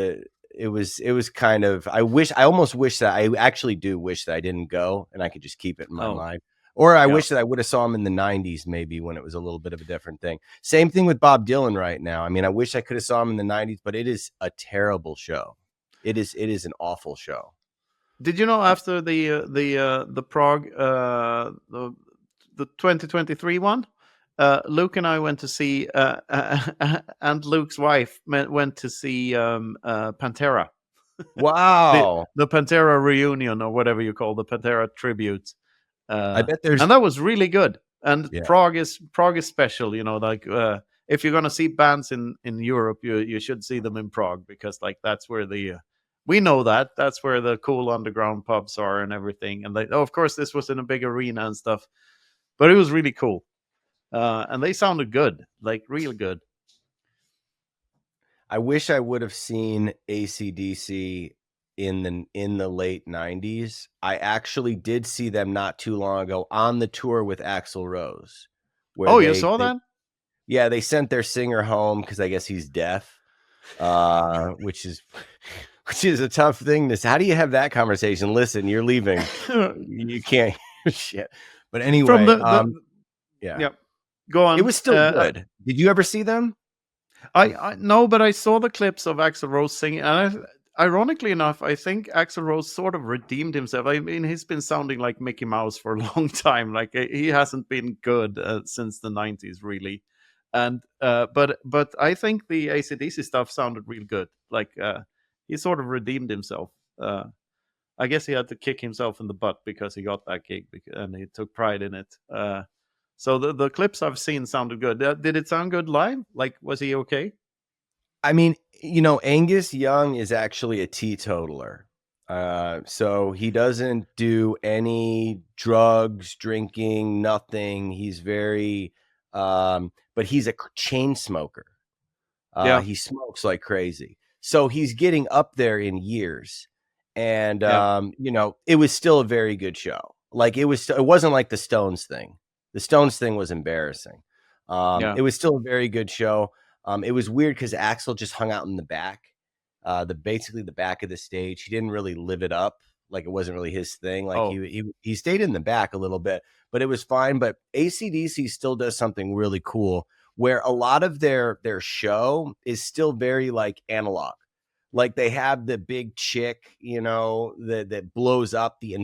it was kind of I almost wish that I actually do wish that I didn't go and I could just keep it in my Oh mind. Or I yeah. wish that I would have saw him in the 90s maybe when it was a little bit of a different thing. Same thing with Bob Dylan right now. I mean, I wish I could have saw him in the 90s, but it is a terrible show. It is an awful show. Did you know after the Prague the 2023 one, Luke and I went to see and Luke's wife went to see Pantera. the Wow. the Pantera reunion or whatever you call the Pantera tribute. I bet there's And that was really good. And yeah. Prague is special, like if you're gonna see bands in Europe, you should see them in Prague because like that's where we know that's where the cool underground pubs are and everything. And of course this was in a big arena and stuff, but it was really cool. And they sounded good, like real good. I wish I would have seen AC/DC in the late 90s. I actually did see them not too long ago on the tour with Axl Rose, where Oh, you saw that? yeah, they sent their singer home because I guess he's deaf, which is which is a tough thing to say. How do you have that conversation? Listen, you're leaving. You can't shit. But From anyway, yeah, yeah, go it on. was still good. Did you ever see them? I no, but I saw the clips of Axl Rose singing, and ironically enough, I think Axl Rose sort of redeemed himself. I mean, he's been sounding like Mickey Mouse for a long time. Like he hasn't been good since the '90s, really. And but I think the AC/DC stuff sounded real good. Like he sort of redeemed himself. I guess he had to kick himself in the butt because he got that gig, and he took pride in it. So the clips I've seen sounded good. Did it sound good live? Like, was he okay? I mean, you know, Angus Young is actually a teetotaler. So he doesn't do any drugs, drinking, nothing. He's very, but he's a chain smoker. Yeah, He smokes like crazy. So he's getting up there in years. And, yeah, you know, it was still a very good show. Like it wasn't like the Stones thing. The Stones thing was embarrassing. yeah. It was still a very good show. It was weird because Axel just hung out in the back, basically the back of the stage. He didn't really live it up. Like it wasn't really his thing. Like Oh, he stayed in the back a little bit, but it was fine. But ACDC still does something really cool where a lot of their show is still very like analog. Like they have the big chick, you know, that blows up the oh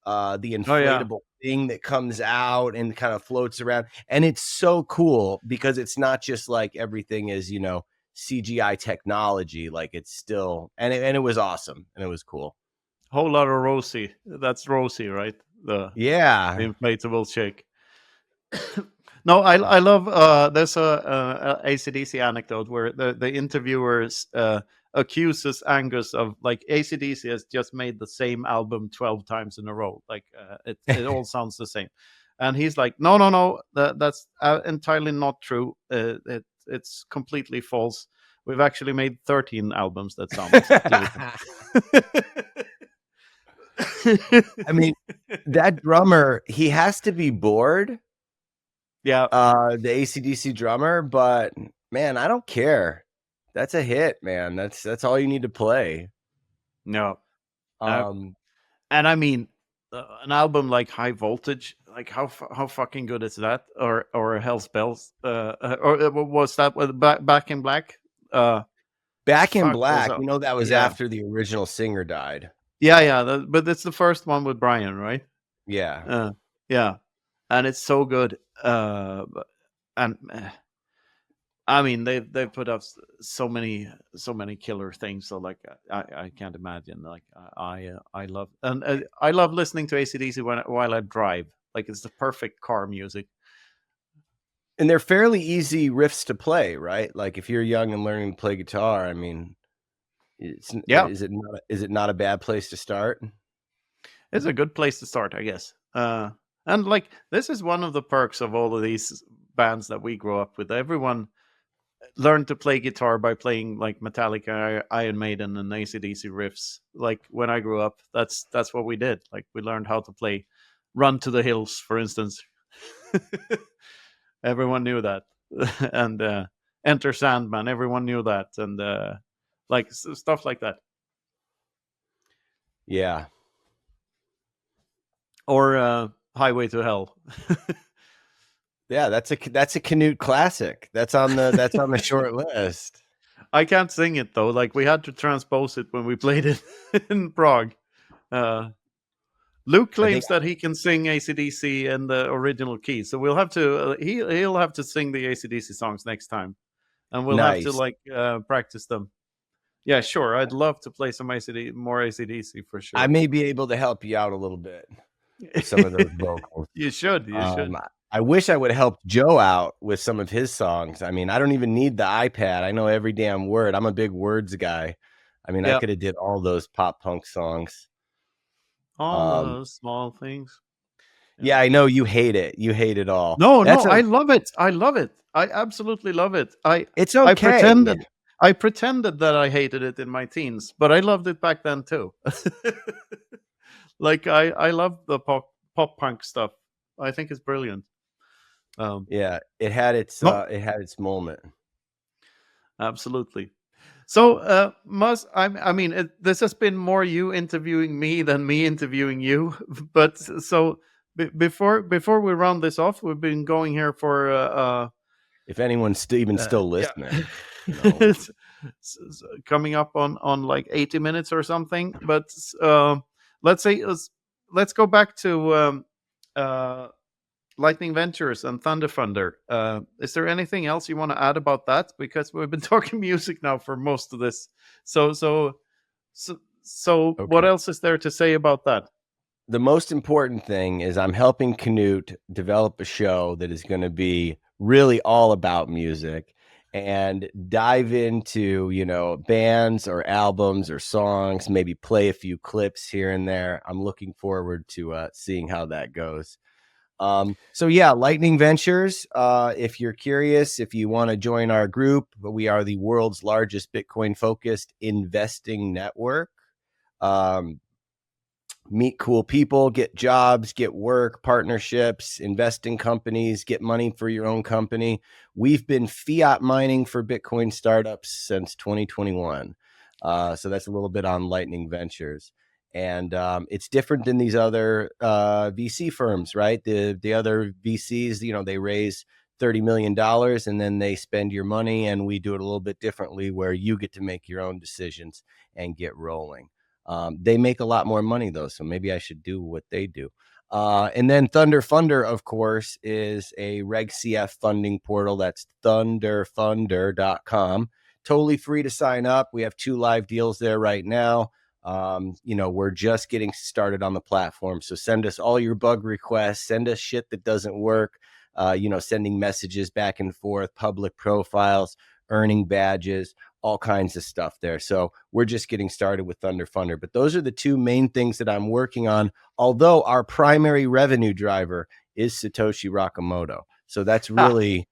yeah. inflatable thing that comes out and kind of floats around. And it's so cool because it's not just like everything is, you know, CGI technology. Like it's still and it was awesome and it was cool. Whole lot of Rosie. That's Rosie, right? The Yeah. inflatable chick. No, I love. There's a AC/DC anecdote where the interviewers accuses Angus of like AC/DC has just made the same album 12 times in a row. Like it all sounds the same, and he's like, no, no, no, that's entirely not true. It's completely false. We've actually made 13 albums that sound exactly the same. I mean, that drummer, he has to be bored, Yeah, the ACDC drummer, but man, I don't care. That's a hit, man. That's all you need to play. no. Uh, Um, and I mean, an album like High Voltage, like how fucking good is that? Or Hell's Bells, or was that with Back in Black? Uh, Back in Fuck those Black, up. that was Yeah. after the original singer died. Yeah. But it's the first one with Brian, right? Yeah. Yeah, and it's so good. And I mean, they put up so many killer things. So like, I can't imagine. Like, I love, and I love listening to AC/DC while I drive. Like, it's the perfect car music. And they're fairly easy riffs to play, right? Like if you're young and learning to play guitar, I mean, is it not a bad place to start? It's a good place to start, I guess. And like, this is one of the perks of all of these bands that we grew up with. Everyone learned to play guitar by playing like Metallica, Iron Maiden, and AC/DC riffs. Like when I grew up, that's what we did. Like we learned how to play "Run to the Hills," for instance. Everyone knew that, and "Enter Sandman." Everyone knew that, and like stuff like that. Yeah. Or "Highway to Hell." Yeah, that's a Knut classic. That's on the short list. I can't sing it though. Like we had to transpose it when we played it in Prague. Luke claims that he can sing AC/DC in the original key, so we'll have to. He'll have to sing the AC/DC songs next time, and we'll have to like practice them. Yeah, sure. I'd love to play some more AC/DC for sure. I may be able to help you out a little bit with some of those vocals. You should. I wish I would have helped Joe out with some of his songs. I mean, I don't even need the iPad. I know every damn word. I'm a big words guy. I mean, I could have did all those pop punk songs. All those small things. Yeah, I know you hate it. You hate it all. No, I love it. I love it. I absolutely love it. It's okay. I pretended that I hated it in my teens, but I loved it back then too. Like I love the pop punk stuff. I think it's brilliant. Yeah, it had its moment. Absolutely. So, Muzz, I mean, this has been more you interviewing me than me interviewing you. But so before we round this off, we've been going here for if anyone's still listening, it's coming up on like 80 minutes or something. But let's go back to Lightning Ventures and Thunder. Is there anything else you want to add about that? Because we've been talking music now for most of this. So okay. What else is there to say about that? The most important thing is I'm helping Knut develop a show that is going to be really all about music and dive into, bands or albums or songs, maybe play a few clips here and there. I'm looking forward to seeing how that goes. So yeah, Lightning Ventures. If you're curious, if you want to join our group, we are the world's largest Bitcoin focused investing network. Meet cool people, get jobs, get work, partnerships, invest in companies, get money for your own company. We've been fiat mining for Bitcoin startups since 2021. So that's a little bit on Lightning Ventures. And it's different than these other VC firms, right? The other VCs, they raise $30 million and then they spend your money, and we do it a little bit differently where you get to make your own decisions and get rolling. They make a lot more money though, so maybe I should do what they do. And then Thunder, of course, is a Reg CF funding portal. That's thunderfunder.com. Totally free to sign up. We have 2 live deals there right now. We're just getting started on the platform. So send us all your bug requests, send us shit that doesn't work, sending messages back and forth, public profiles, earning badges, all kinds of stuff there. So we're just getting started with Thunder. But those are the 2 main things that I'm working on, although our primary revenue driver is Satoshi Rockamoto. So that's really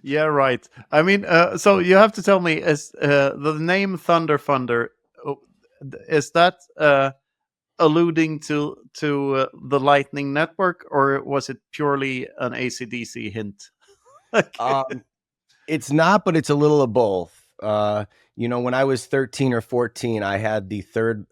yeah, right. I mean, so you have to tell me, is the name Thunder, is that alluding to the Lightning Network, or was it purely an AC/DC hint? It's not, but it's a little of both. When I was 13 or 14, I had the 3rd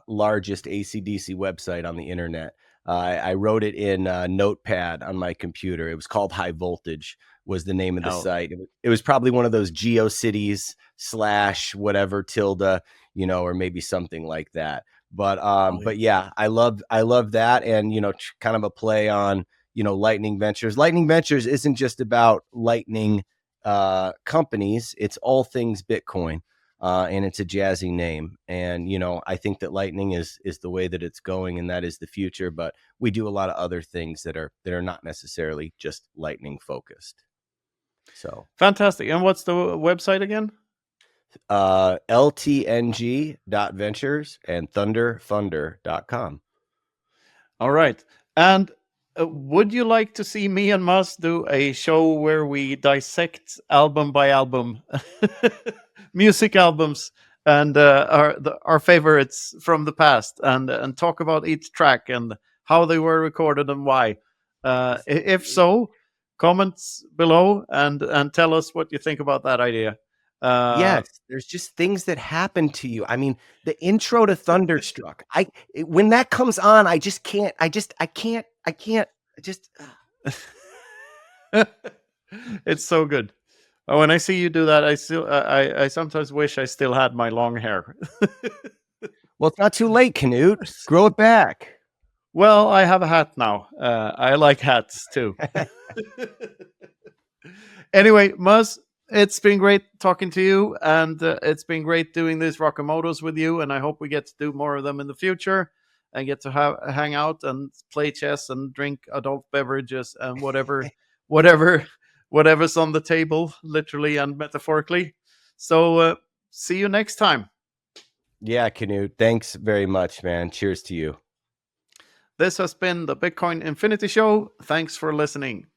largest AC/DC website on the internet. I wrote it in Notepad on my computer. It was called High Voltage. was the name of the Oh, site. It was probably one of those GeoCities / whatever tilde, or maybe something like that. But yeah, I love that, and kind of a play on Lightning Ventures. Lightning Ventures isn't just about lightning companies; it's all things Bitcoin. And it's a jazzy name. And, I think that Lightning is the way that it's going, and that is the future. But we do a lot of other things that are not necessarily just Lightning focused. So fantastic. And what's the website again? LTNG.ventures and thunderfunder.com. All right. And would you like to see me and Muzz do a show where we dissect album by album, music albums, and our favorites from the past, and talk about each track and how they were recorded and why? If so, comments below and tell us what you think about that idea. Yes, there's just things that happen to you. I mean, the intro to Thunderstruck. When that comes on, I just can't. I can't. It's so good. When I see you do that, I sometimes wish I still had my long hair. Well, it's not too late, Knut. Grow it back. Well, I have a hat now. I like hats too. Anyway, Muzz, it's been great talking to you, and it's been great doing these Roccamotos with you, and I hope we get to do more of them in the future and get to hang out and play chess and drink adult beverages and whatever's on the table, literally and metaphorically. So see you next time. Yeah, Knut. Thanks very much, man. Cheers to you. This has been the Bitcoin Infinity Show. Thanks for listening.